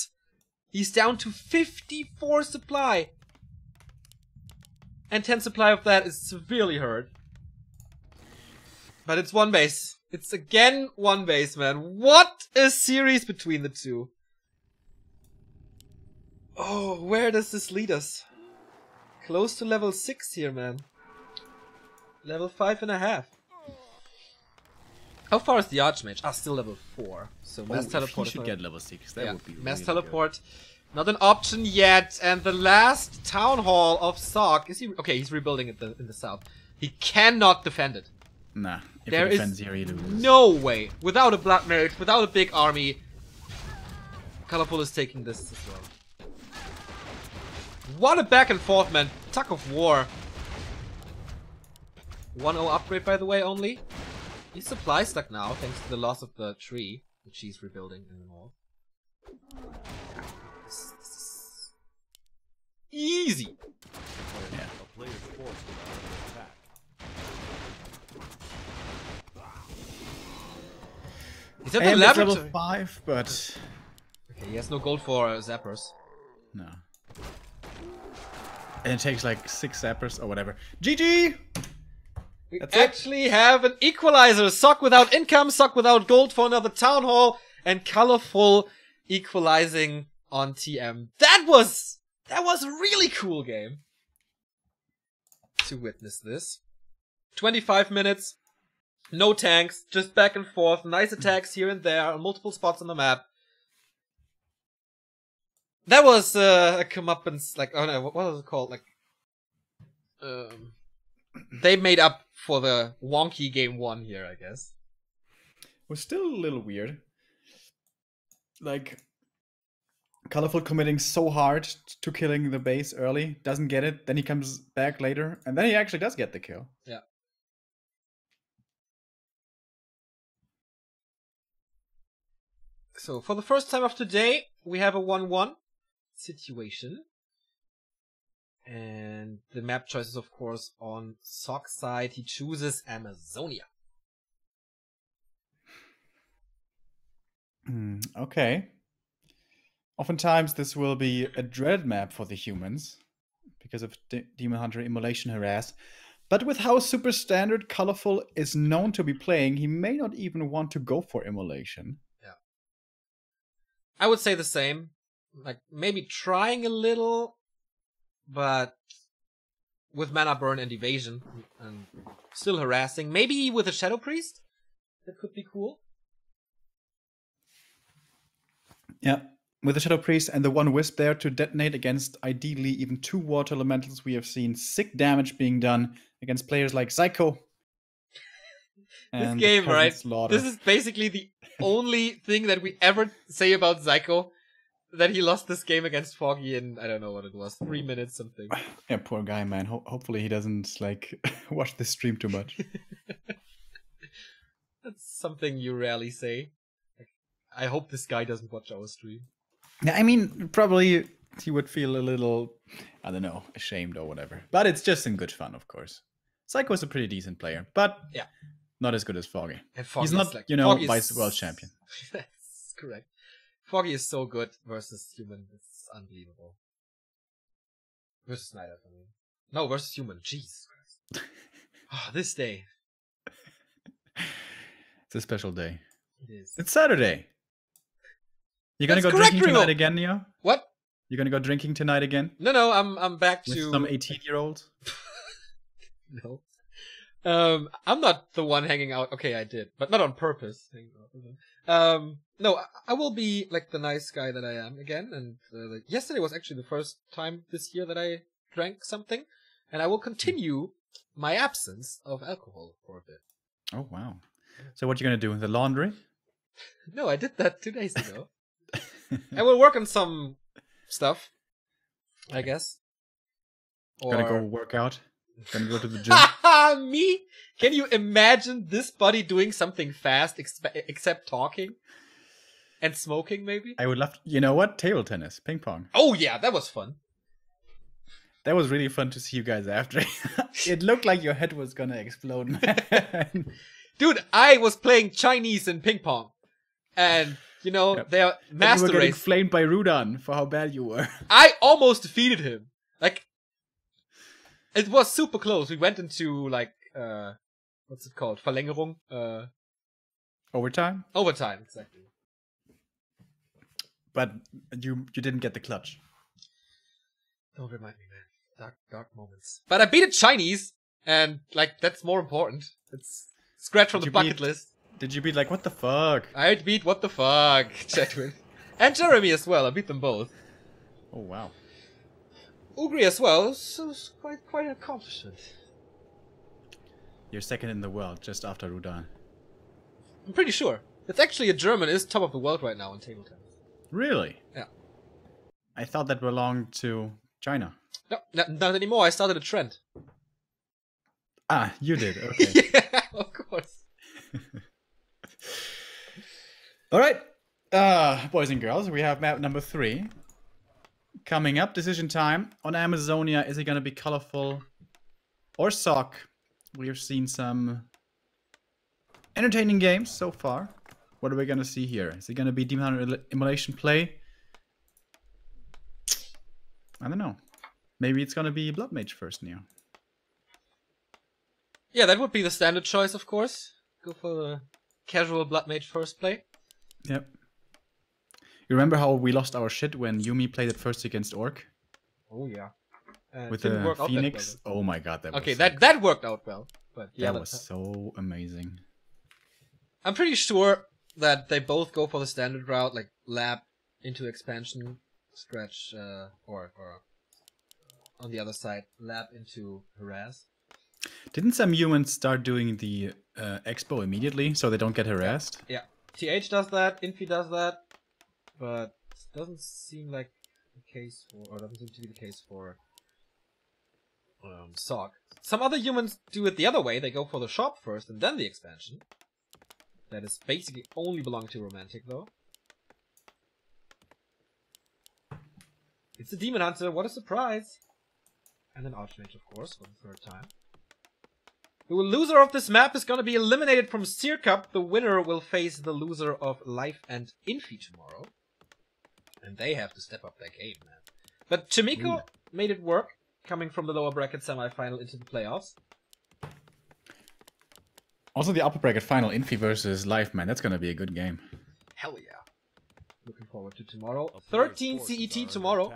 He's down to 54 supply. And 10 supply of that is severely hurt. But it's one base. It's again one base, man. What a series between the two. Oh, where does this lead us? Close to level 6 here, man. Level 5.5. How far is the Archmage? Ah, still level 4. So mass teleport. He should get level 6. That would be mass really teleport. Good. Not an option yet. And the last town hall of Sok is he? Okay, he's rebuilding it in the south. He cannot defend it. Nah. If there he defends is here, he loses. No way. Without a Blood Mage, without a big army, Colorful is taking this as well. What a back and forth, man. Tug of war. 1-0 upgrade, by the way, only. He's supply stuck now, thanks to the loss of the tree, which he's rebuilding in the north. This is easy. Yeah. A player's force is under attack. He's at the laboratory. Level 5, but okay, he has no gold for zappers. No. And it takes like 6 zappers or whatever. GG! We actually have an equalizer. Sok without income, Sok without gold for another town hall, and Colorful equalizing on TM. That was a really cool game to witness this. 25 minutes, no tanks, just back and forth, nice attacks here and there on multiple spots on the map. That was a comeuppance, like, oh no, what was it called? Like, they made up for the wonky game 1 here, I guess. Was still a little weird. Like, Colorful committing so hard to killing the base early, doesn't get it, then he comes back later, and then he actually does get the kill. Yeah. So, for the first time of today, we have a 1-1 situation. And the map choice is, of course, on Sok's side. He chooses Amazonia. Okay. Oftentimes, this will be a dreaded map for the humans because of Demon Hunter Immolation Harass. But with how super standard Colorful is known to be playing, he may not even want to go for Immolation. Yeah. I would say the same. Like, maybe trying a little, but with mana burn and evasion and still harassing. Maybe with a Shadow Priest? That could be cool. Yeah, with the Shadow Priest and the 1 Wisp there to detonate against ideally even 2 Water Elementals, we have seen sick damage being done against players like Psycho. This game, right? Slaughter. This is basically the only thing that we ever say about Psycho. That he lost this game against Foggy in, I don't know what it was, 3 minutes something. Yeah, poor guy, man. Hopefully he doesn't, like, watch this stream too much. That's something you rarely say. Like, I hope this guy doesn't watch our stream. Yeah, I mean, probably he would feel a little, I don't know, ashamed or whatever. But it's just in good fun, of course. Psycho's a pretty decent player, but Yeah. not as good as Foggy. And Foggy He's not, is like, you know, Foggy vice is... world champion. That's correct. Foggy is so good versus human. It's unbelievable. Versus Snyder, I mean. No, versus human. Jesus Christ. Oh, this day. It's a special day. It is. It's Saturday. You gonna That's go correct, drinking Remo. tonight again, Neo? What? You gonna go drinking tonight again? No, I'm back With to... some 18-year-olds? No. I'm not the one hanging out. Okay, I did, but not on purpose. No, I will be like the nice guy that I am again. And like, yesterday was actually the first time this year that I drank something, and I will continue my absence of alcohol for a bit. Oh, wow. So what you gonna do? The laundry? No, I did that 2 days ago. I will work on some stuff, I guess. Gonna go work out? Gonna go to the gym? Me? Can you imagine this buddy doing something fast except talking? And smoking, maybe? I would love to, you know what? Table tennis, ping pong. Oh yeah, that was fun. That was really fun to see you guys after. It looked like your head was gonna explode, man. Dude, I was playing Chinese in ping pong. And, you know, Yep. they're You master were getting race. flamed by Rudan for how bad you were. I almost defeated him. Like, it was super close. We went into, like, what's it called? Verlängerung? Overtime? Overtime, exactly. But you didn't get the clutch. Don't remind me, man. Dark moments. But I beat a Chinese, and, like, that's more important. It's scratch from the bucket list. Did you beat like, what the fuck? I beat what the fuck, Chetwin. And Jeremy as well. I beat them both. Oh, wow. Ugri as well. So it's quite an accomplishment. You're second in the world, just after Rudan. I'm pretty sure. It's actually a German is top of the world right now in table tennis. Really? Yeah. I thought that belonged to China. No, not anymore. I started a trend. Ah, you did. Okay. Yeah, of course. All right. Boys and girls, we have map number 3. Coming up, decision time. On Amazonia, is it going to be colorful or sock? We have seen some entertaining games so far. What are we going to see here? Is it going to be Demon Hunter Immolation play? I don't know. Maybe it's going to be Blood Mage first, Neo. Yeah, that would be the standard choice, of course. Go for the casual Blood Mage first play. Yep. You remember how we lost our shit when Yumi played it first against Orc? Oh yeah. With the Phoenix? Oh my god, that was okay, so that worked out well. But yeah, that was so amazing. I'm pretty sure that they both go for the standard route, like lab into expansion, scratch, or on the other side, lab into harass. Didn't some humans start doing the expo immediately so they don't get harassed? Yeah. TH does that, Infi does that, but it doesn't seem like the case for, or doesn't seem to be the case for Sog. Some other humans do it the other way. They go for the shop first and then the expansion. That is basically only belong to Romantic, though. It's a Demon Hunter. What a surprise! And an Archmage, of course, for the 3rd time. The loser of this map is going to be eliminated from Seer Cup. The winner will face the loser of Life and Infi tomorrow. And they have to step up their game, man. But Chimiko made it work, coming from the lower bracket semifinal into the playoffs. Also the upper bracket final, Infi versus Life, man. That's going to be a good game. Hell yeah. Looking forward to tomorrow. 13 CET tomorrow.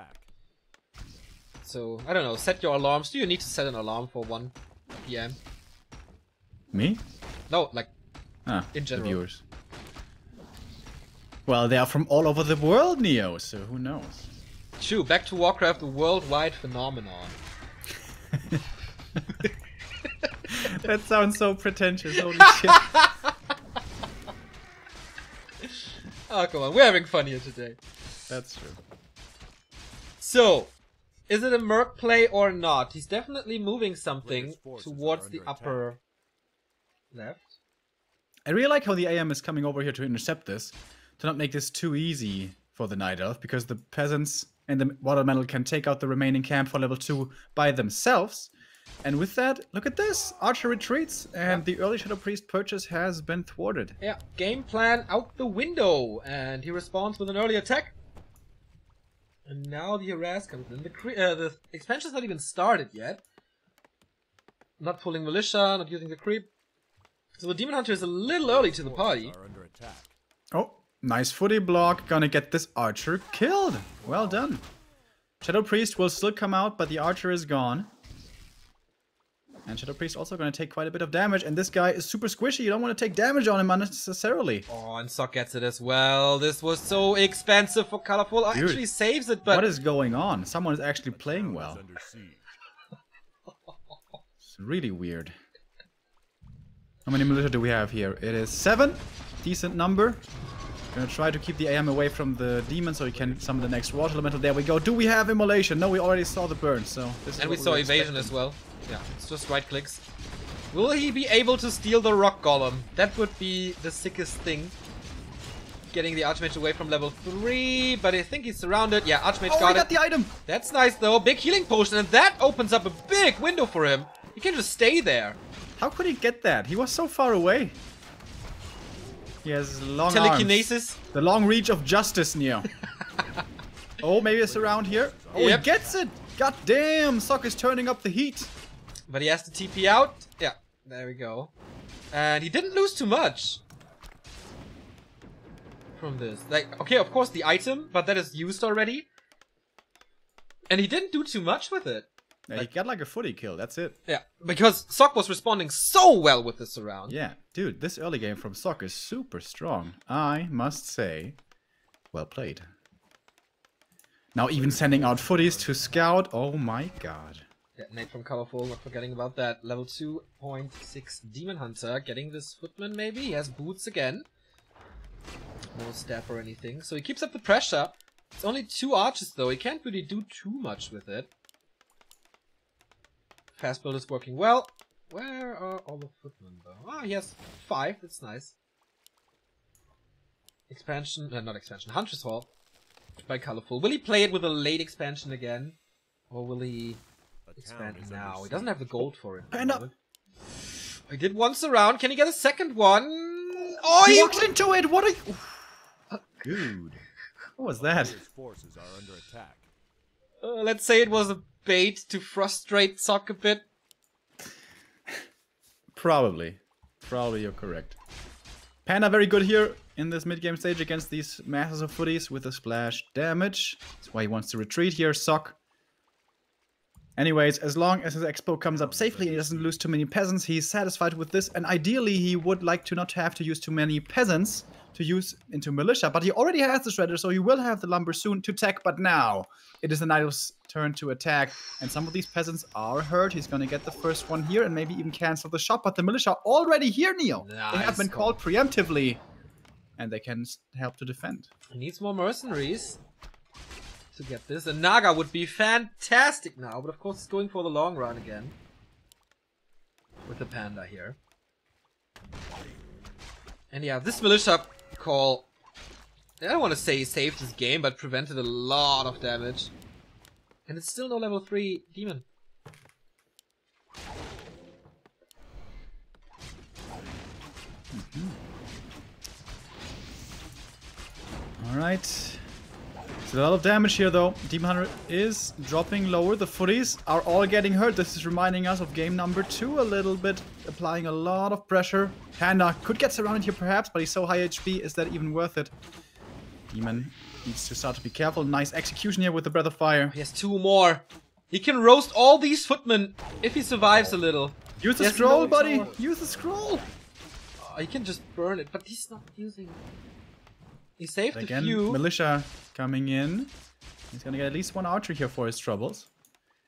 So, I don't know, set your alarms. Do you need to set an alarm for 1 PM? Me? No, like, in The general. viewers. Well, they are from all over the world, Neo, so who knows? True, back to Warcraft, a worldwide phenomenon. That sounds so pretentious, holy shit. Oh, come on, we're having fun here today. That's true. So, is it a Merc play or not? He's definitely moving something towards the upper left. I really like how the AM is coming over here to intercept this, to not make this too easy for the Night Elf because the peasants and the water metal can take out the remaining camp for level 2 by themselves. And with that, look at this. Archer retreats and the early Shadow Priest purchase has been thwarted. Yeah, game plan out the window. And he responds with an early attack. And now the harass comes in. The expansion's not even started yet. Not pulling militia, not using the creep. So the Demon Hunter is a little early to the party. Oh, nice footy block. Gonna get this Archer killed. Well done. Shadow Priest will still come out, but the Archer is gone. And Shadow Priest also going to take quite a bit of damage. And this guy is super squishy. You don't want to take damage on him unnecessarily. Oh, and Sock gets it as well. This was so expensive for Colorful. Actually saves it, but... What is going on? Someone is actually playing well. It's really weird. How many militia do we have here? It is 7. Decent number. Gonna try to keep the AM away from the demon so he can summon the next water elemental. There we go. Do we have immolation? No, we already saw the burn, so this is. And we saw evasion as well. Yeah, it's just right clicks. Will he be able to steal the rock golem? That would be the sickest thing. Getting the Archmage away from level 3, but I think he's surrounded. Yeah, Archmage got it. Got the item. That's nice though. Big healing potion, and that opens up a big window for him. He can just stay there. How could he get that? He was so far away. He has long telekinesis. Arms. The long reach of justice, Neo. Oh, maybe it's around here. Oh, yep. He gets it. God damn, Sock is turning up the heat. But he has to TP out. Yeah, there we go. And he didn't lose too much from this. Like, okay, of course the item, but that is used already. And he didn't do too much with it. Yeah, like, he got like a footy kill, that's it. Yeah, because Sock was responding so well with this surround. Yeah, dude, this early game from Sock is super strong. I must say, well played. Now even sending out footies to scout, oh my god. Yeah, Nate from Colorful, not forgetting about that. Level 2.6 Demon Hunter, getting this footman maybe. He has boots again. No staff or anything, so he keeps up the pressure. It's only 2 archers though, he can't really do too much with it. Fast build is working well. Where are all the footmen though? Ah, he has 5, that's nice. Expansion, not expansion, Huntress Hall by Colorful. Will he play it with a late expansion again? Or will he expand now? He doesn't have the gold for it. He did one surround, can he get a second one? Oh, he walks into it, what a... Dude. What was that? Forces are under attack. Let's say it was a bait to frustrate Sock a bit. Probably. Probably you're correct. Panda very good here in this mid-game stage against these masses of footies with a splash damage. That's why he wants to retreat here, Sock. Anyways, as long as his expo comes up safely and he doesn't lose too many peasants, he's satisfied with this. And ideally, he would like to not have to use too many peasants to use into militia. But he already has the shredder, so he will have the lumber soon to attack. But now, it is the Knight's turn to attack. And some of these peasants are hurt. He's going to get the first one here and maybe even cancel the shot. But the militia are already here, Neo. Nice. They have been called preemptively. And they can help to defend. He needs more mercenaries to get this. And Naga would be fantastic now, but of course it's going for the long run again. With the Panda here. And yeah, this militia call, I don't want to say he saved his game, but prevented a lot of damage. And it's still no level 3 demon. Alright. It's a lot of damage here though. Demon Hunter is dropping lower. The footies are all getting hurt. This is reminding us of game number 2 a little bit. Applying a lot of pressure. Panda could get surrounded here perhaps, but he's so high HP. Is that even worth it? Demon needs to start to be careful. Nice execution here with the Breath of Fire. He has 2 more. He can roast all these footmen if he survives a little. Use the scroll, buddy. Use the scroll. Oh, he can just burn it, but he's not using it. He saved again, a few. Militia coming in. He's gonna get at least 1 archer here for his troubles.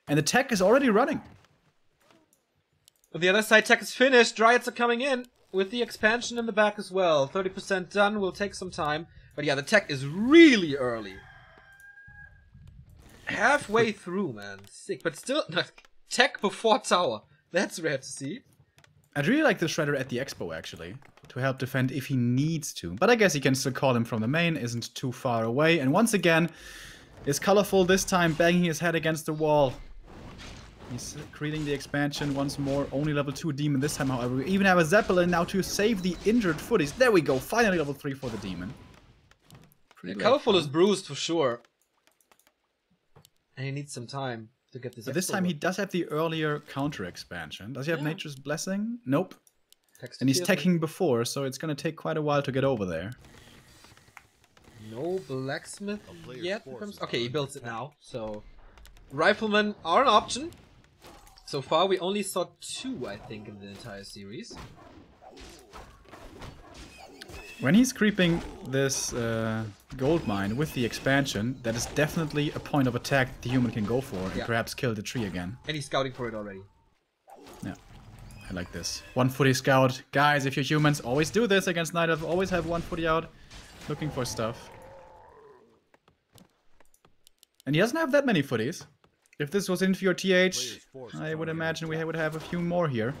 And the tech is already running. But the other side tech is finished. Dryads are coming in with the expansion in the back as well. 30% done. Will take some time. But yeah, the tech is really early. Halfway through, man. Sick. But still, tech before tower. That's rare to see. I'd really like the Shredder at the Expo, actually, to help defend if he needs to. But I guess he can still call him from the main, isn't too far away. And once again, is Colorful this time banging his head against the wall. He's creating the expansion once more. Only level 2 Demon this time, however. We even have a Zeppelin now to save the injured footies. There we go, finally level 3 for the Demon. Yeah, Colorful is bruised for sure. And he needs some time to get this. But this time he does have the earlier counter expansion. Does he have Nature's Blessing? Nope. And he's teching before, so it's gonna take quite a while to get over there. No blacksmith yet. Okay, he builds it now. So riflemen are an option. So far we only saw 2, I think, in the entire series. When he's creeping this gold mine with the expansion, that is definitely a point of attack the human can go for and perhaps kill the tree again. And he's scouting for it already. Yeah, I like this. 1 footy scout. Guys, if you're humans, always do this against Night Elf. Always have 1 footy out, looking for stuff. And he doesn't have that many footies. If this was into your TH, I would imagine we would have a few more here.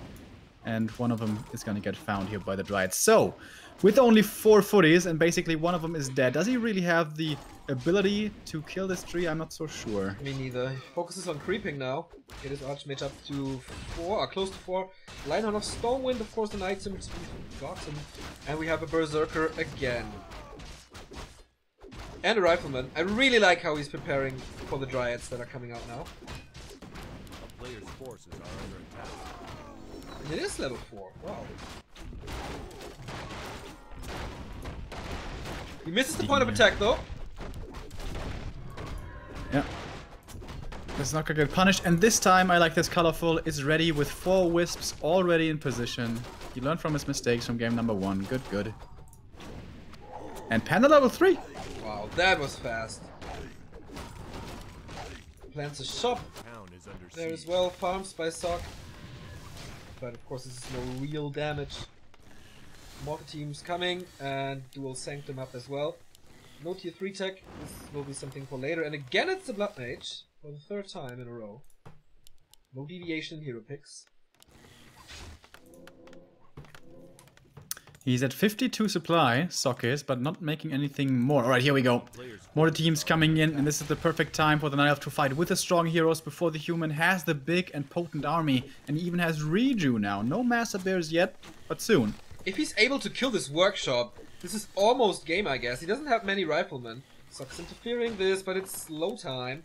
And one of them is gonna get found here by the Dryad. So, with only 4 footies, and basically one of them is dead, does he really have the ability to kill this tree? I'm not so sure. Me neither. He focuses on creeping now. Get his Archmage up to 4, or close to 4. Linehound of Stonewind, of course, an item to be forgotten. And we have a Berserker again. And a Rifleman. I really like how he's preparing for the Dryads that are coming out now. A player's forces are under attack. And it is level 4. Wow. He misses the point of attack though. Yeah. That's not gonna get punished. And this time I like this Colorful is ready with 4 wisps already in position. He learned from his mistakes from game number 1. Good, good. And Panda level 3. Wow, that was fast. Plants a shop there as well, farms by Sock. But of course this is no real damage. Mortar teams coming and Dual Sanctum up as well. No tier 3 tech, this will be something for later. And again it's the Blood Mage for the 3rd time in a row. No deviation in hero picks. He's at 52 supply, Sock is, but not making anything more. Alright, here we go. More teams coming in, and this is the perfect time for the Night Elf to fight with the strong heroes before the human has the big and potent army, and he even has Reju now. No Master Bears yet, but soon. If he's able to kill this workshop, this is almost game, I guess. He doesn't have many riflemen. Sock's interfering this, but it's slow time.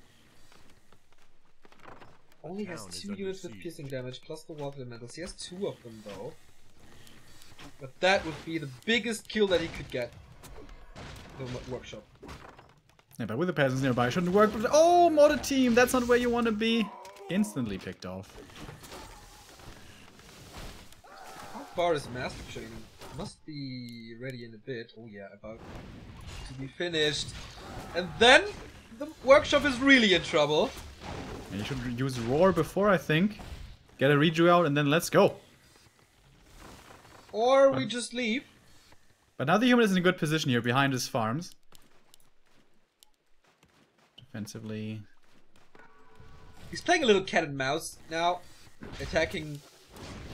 Only has 2 units with piercing damage, plus the water elementals. He has 2 of them, though. But that would be the biggest kill that he could get. The workshop. Yeah, but with the peasants nearby, shouldn't work. But oh, Mortar team, that's not where you want to be. Instantly picked off. How far is Master Training? Must be ready in a bit. Oh yeah, about to be finished. And then the workshop is really in trouble. And you should use Roar before, I think. Get a Reju out and then let's go. Or we just leave. But now the human is in a good position here behind his farms. Defensively. He's playing a little cat and mouse now. Attacking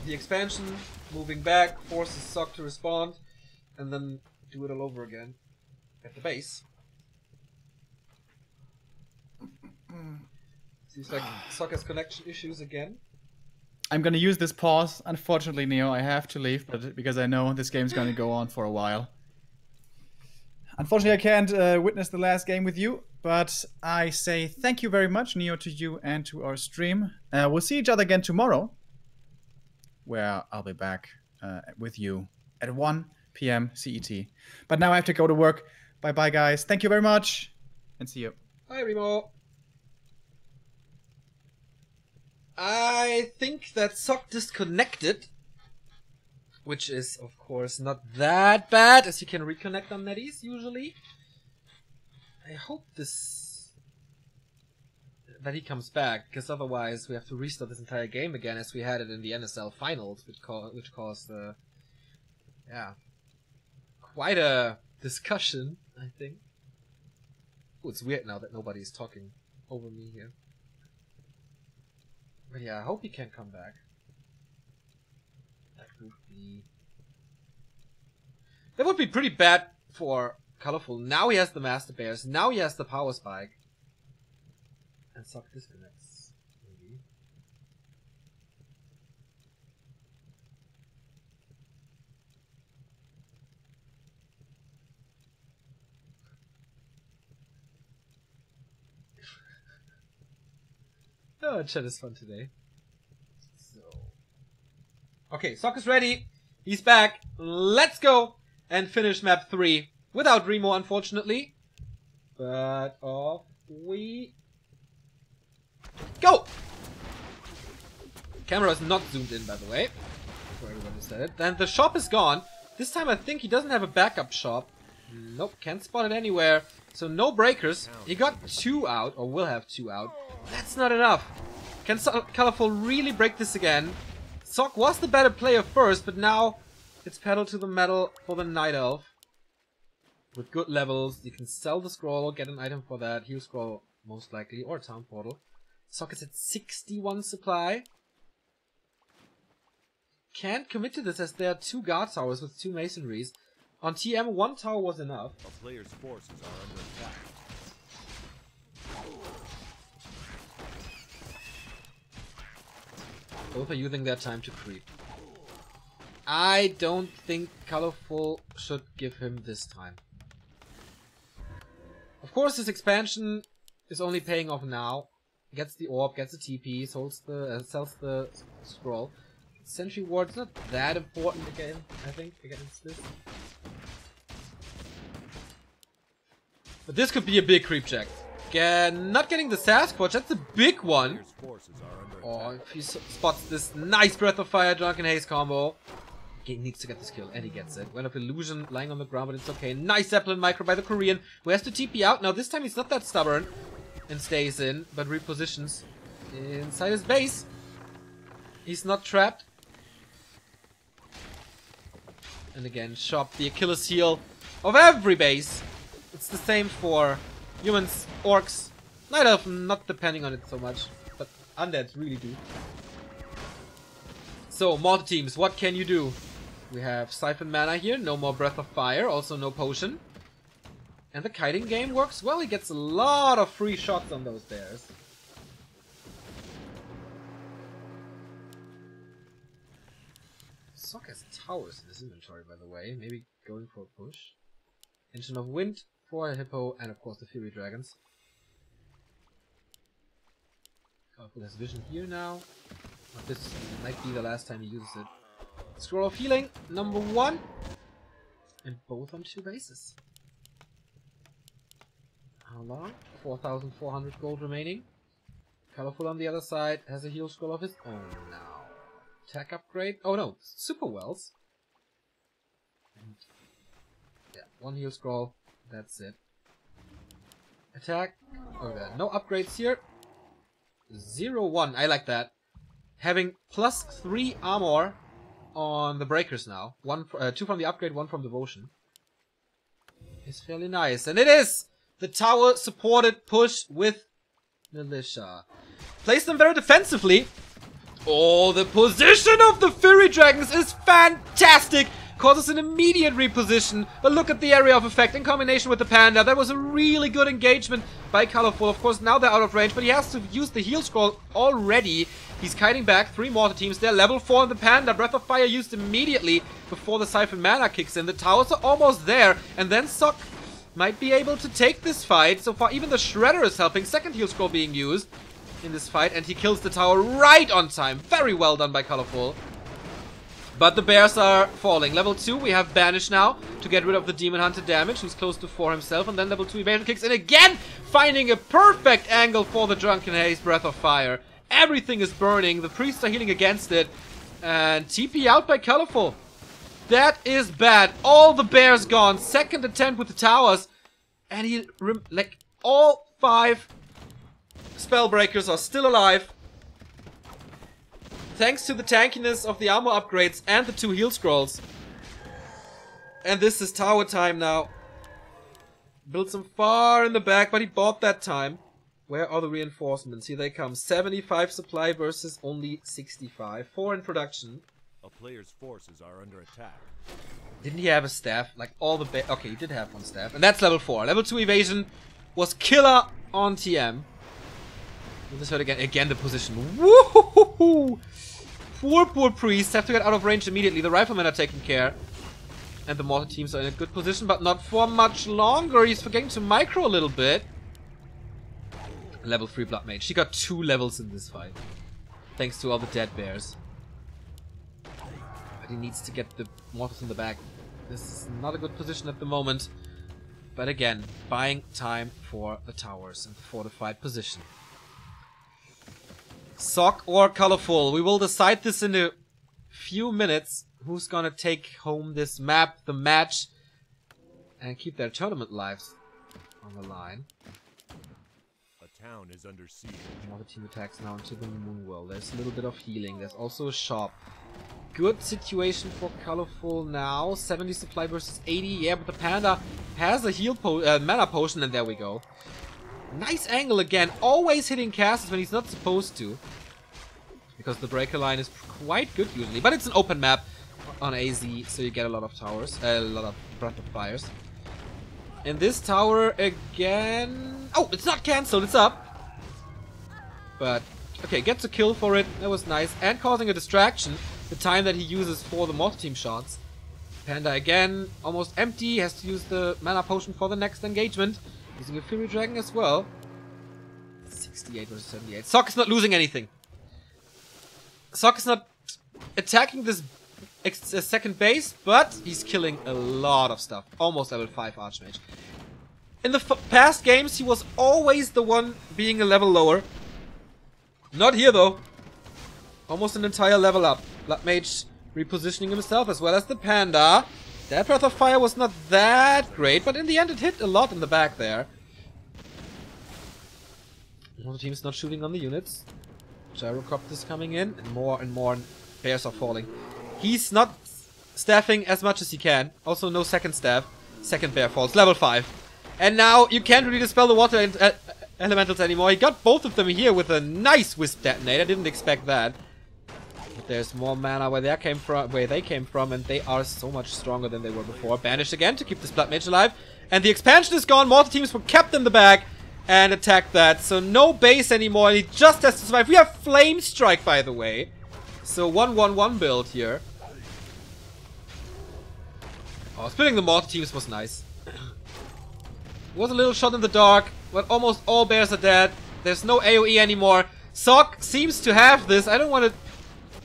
the expansion, moving back, forces Sock to respond, and then do it all over again at the base. Seems like Sock has connection issues again. I'm gonna use this pause. Unfortunately, Neo, I have to leave, but because I know this game's gonna go on for a while. Unfortunately, I can't witness the last game with you, but I say thank you very much, Neo, to you and to our stream. We'll see each other again tomorrow, where I'll be back with you at 1 p.m. CET. But now I have to go to work. Bye-bye, guys. Thank you very much, and see you. Bye, Remo. I think that Sock disconnected, which is, of course, not that bad, as you can reconnect on NetEase, usually. I hope that he comes back, because otherwise we have to restart this entire game again, as we had it in the NSL finals, which caused, yeah, quite a discussion, I think. Oh, it's weird now that nobody's talking over me here. But yeah, I hope he can come back. That That would be pretty bad for Colorful. Now he has the Master Bears. Now he has the Power Spike. And Sock disconnects. Maybe. Oh, chat is fun today. So. Okay, Sock is ready. He's back. Let's go and finish map 3. Without Remo, unfortunately. But off we go! Camera is not zoomed in, by the way. For everyone who said it. Then the shop is gone. This time I think he doesn't have a backup shop. Nope, can't spot it anywhere. So no breakers. He got 2 out, or will have 2 out. That's not enough. Can Colorful really break this again? Sock was the better player first, but now it's pedal to the metal for the Night Elf. With good levels, you can sell the scroll, get an item for that, heal scroll most likely, or town portal. Sock is at 61 supply. Can't commit to this as there are 2 guard towers with 2 masonries. On TM, 1 tower was enough. A player's forces are under attack. Both are using their time to creep. I don't think Colorful should give him this time. Of course, this expansion is only paying off now. Gets the orb, gets the TP, sells the scroll. Sentry ward's not that important again, I think, against this. But this could be a big creep check. Not getting the Sasquatch, that's a big one. Oh, if he spots this nice Breath of Fire, Drunken Haze combo. He needs to get this kill, and he gets it. Wind of Illusion lying on the ground, but it's okay. Nice Zeppelin micro by the Korean, who has to TP out. Now this time he's not that stubborn and stays in, but repositions inside his base. He's not trapped. And again, shop, the Achilles heel of every base. It's the same for humans, orcs, Night Elf, not depending on it so much, but undeads really do. So, mortar teams, what can you do? We have Siphon Mana here, no more Breath of Fire, also no potion. And the kiting game works well, he gets a lot of free shots on those bears. Sock has towers in his inventory, by the way, maybe going for a push. Engine of Wind for a Hippo, and of course the Fury Dragons. Colorful has vision here now. But this might be the last time he uses it. Scroll of Healing, number 1. And both on 2 bases. How long? 4,400 gold remaining. Colorful on the other side has a heal scroll of his own now. Attack upgrade. Oh no, Super Wells. And yeah, 1 heal scroll. That's it. Attack. Oh, no upgrades here. 0-1. I like that. Having plus 3 armor on the breakers now. 2 from the upgrade, 1 from devotion. Is fairly nice. And it is the tower supported push with Militia. Place them very defensively. Oh, the position of the Fury Dragons is fantastic. Causes an immediate reposition. But look at the area of effect in combination with the Panda. That was a really good engagement by Colorful. Of course, now they're out of range, but he has to use the heal scroll already. He's kiting back 3 mortar teams. They're level 4 in the Panda. Breath of Fire used immediately before the Siphon Mana kicks in. The towers are almost there. And then Sock might be able to take this fight. So far, even the Shredder is helping. Second heal scroll being used in this fight. And he kills the tower right on time. Very well done by Colorful. But the bears are falling. Level 2, we have Banish now to get rid of the Demon Hunter damage. He's close to 4 himself. And then level 2 evasion kicks in again, finding a perfect angle for the Drunken Haze Breath of Fire. Everything is burning. The priests are healing against it. And TP out by Colorful. That is bad. All the bears gone. Second attempt with the towers. And he, like, all 5 Spellbreakers are still alive. Thanks to the tankiness of the armor upgrades and the 2 heal scrolls. And this is tower time now. Built some far in the back, but he bought that time. Where are the reinforcements? Here they come. 75 supply versus only 65. 4 in production. A player's forces are under attack. Didn't he have a staff? Like all the okay, he did have one staff. And that's level 4. Level 2 evasion was killer on TM. We just heard again the position. Woohoo! Poor priests have to get out of range immediately. The riflemen are taking care. And the mortar teams are in a good position, but not for much longer. He's forgetting to micro a little bit. Level 3 Blood Mage. She got 2 levels in this fight. Thanks to all the dead bears. But he needs to get the mortars in the back. This is not a good position at the moment. But again, buying time for the towers and the fortified position. Sock or Colorful? We will decide this in a few minutes. Who's gonna take home this map, the match, and keep their tournament lives on the line. A town is under siege. Another team attacks now into the moon world. There's a little bit of healing. There's also a shop. Good situation for Colorful now. 70 supply versus 80. Yeah, but the Panda has a heal mana potion, and there we go. Nice angle again. Always hitting casters when he's not supposed to. Because the breaker line is quite good usually. But it's an open map on AZ, so you get a lot of towers. A lot of Breath of Fires. In this tower again... Oh, it's not cancelled. It's up. But, okay, gets a kill for it. That was nice. And causing a distraction. The time that he uses for the mortar team shots. Panda again, almost empty. Has to use the mana potion for the next engagement. Using a Fury Dragon as well. 68 versus 78. Sock is not losing anything. Sock is not attacking this second base, but he's killing a lot of stuff. Almost level 5 Archmage. In the past games, he was always the one being a level lower. Not here though. Almost an entire level up. Blood Mage repositioning himself as well as the Panda. That Breath of Fire was not that great, but in the end it hit a lot in the back there. One of the team's not shooting on the units. Gyrocopter is coming in, and more bears are falling. He's not staffing as much as he can. Also no second staff. Second bear falls. Level 5. And now you can't really dispel the water elementals anymore. He got both of them here with a nice Wisp Detonator. I didn't expect that. But there's more mana where they came from, and they are so much stronger than they were before. Banished again to keep this Blood Mage alive. And the expansion is gone. Mortar teams were kept in the bag and attacked that. So no base anymore, and he just has to survive. We have Flame Strike, by the way. So 1-1-1 build here. Oh, splitting the mortar teams was nice. Was a little shot in the dark, but almost all bears are dead. There's no AoE anymore. Sock seems to have this. I don't want to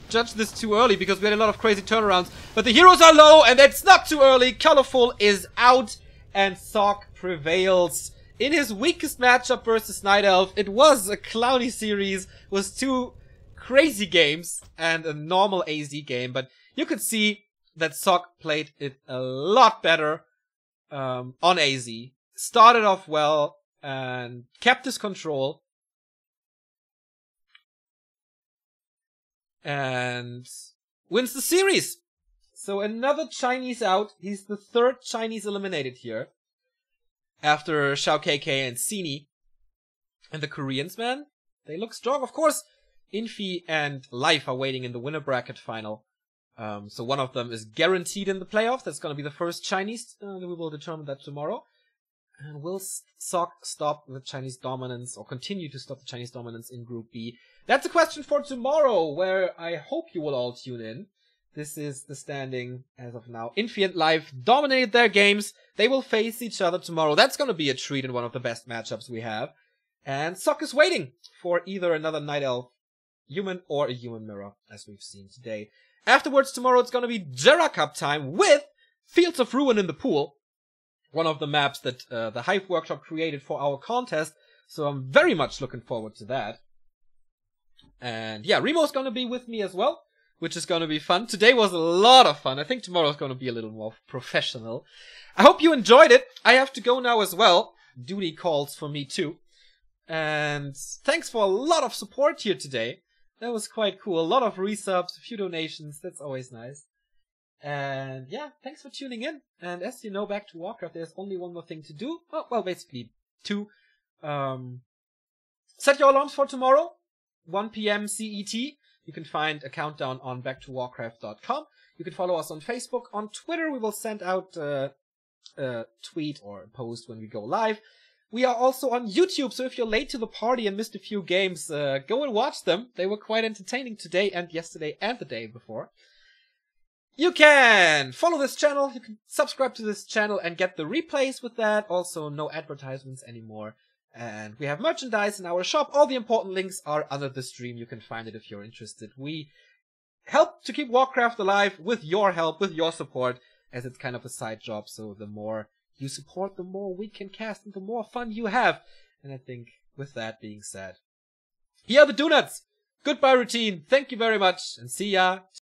judge this too early because we had a lot of crazy turnarounds. But the heroes are low, and it's not too early. Colorful is out, and Sock prevails. In his weakest matchup versus Night Elf, it was a cloudy series, was 2 crazy games and a normal AZ game, but you could see that Sock played it a lot better on AZ. Started off well and kept his control. And wins the series. So another Chinese out. He's the 3rd Chinese eliminated here. After Xiao KK and Sini. And the Koreans, man, they look strong. Of course, Infi and Life are waiting in the winner bracket final. So one of them is guaranteed in the playoffs. That's going to be the first Chinese. We will determine that tomorrow. And will Sock stop the Chinese dominance, or continue to stop the Chinese dominance in Group B? That's a question for tomorrow, where I hope you will all tune in. This is the standing as of now. Infi and Life dominated their games. They will face each other tomorrow. That's going to be a treat in one of the best matchups we have. And Sock is waiting for either another Night Elf human or a human mirror, as we've seen today. Afterwards, tomorrow, it's going to be Jera Cup time with Fields of Ruin in the pool. One of the maps that the Hive Workshop created for our contest. So I'm very much looking forward to that. And yeah, Remo's going to be with me as well, which is going to be fun. Today was a lot of fun. I think tomorrow is going to be a little more professional. I hope you enjoyed it. I have to go now as well. Duty calls for me too. And thanks for a lot of support here today. That was quite cool. A lot of resubs, a few donations. That's always nice. And yeah, thanks for tuning in. And as you know, back to Warcraft, there's only one more thing to do. Well, basically 2. Set your alarms for tomorrow, 1 PM CET, You can find a countdown on backtowarcraft.com. You can follow us on Facebook. On Twitter, we will send out a tweet or a post when we go live. We are also on YouTube, so if you're late to the party and missed a few games, go and watch them. They were quite entertaining today and yesterday and the day before. You can follow this channel, you can subscribe to this channel and get the replays with that. Also, no advertisements anymore. And we have merchandise in our shop. All the important links are under the stream. You can find it if you're interested. We help to keep Warcraft alive with your help, with your support, as it's kind of a side job. So the more you support, the more we can cast and the more fun you have. And I think with that being said, here are the donuts. Goodbye routine. Thank you very much and see ya.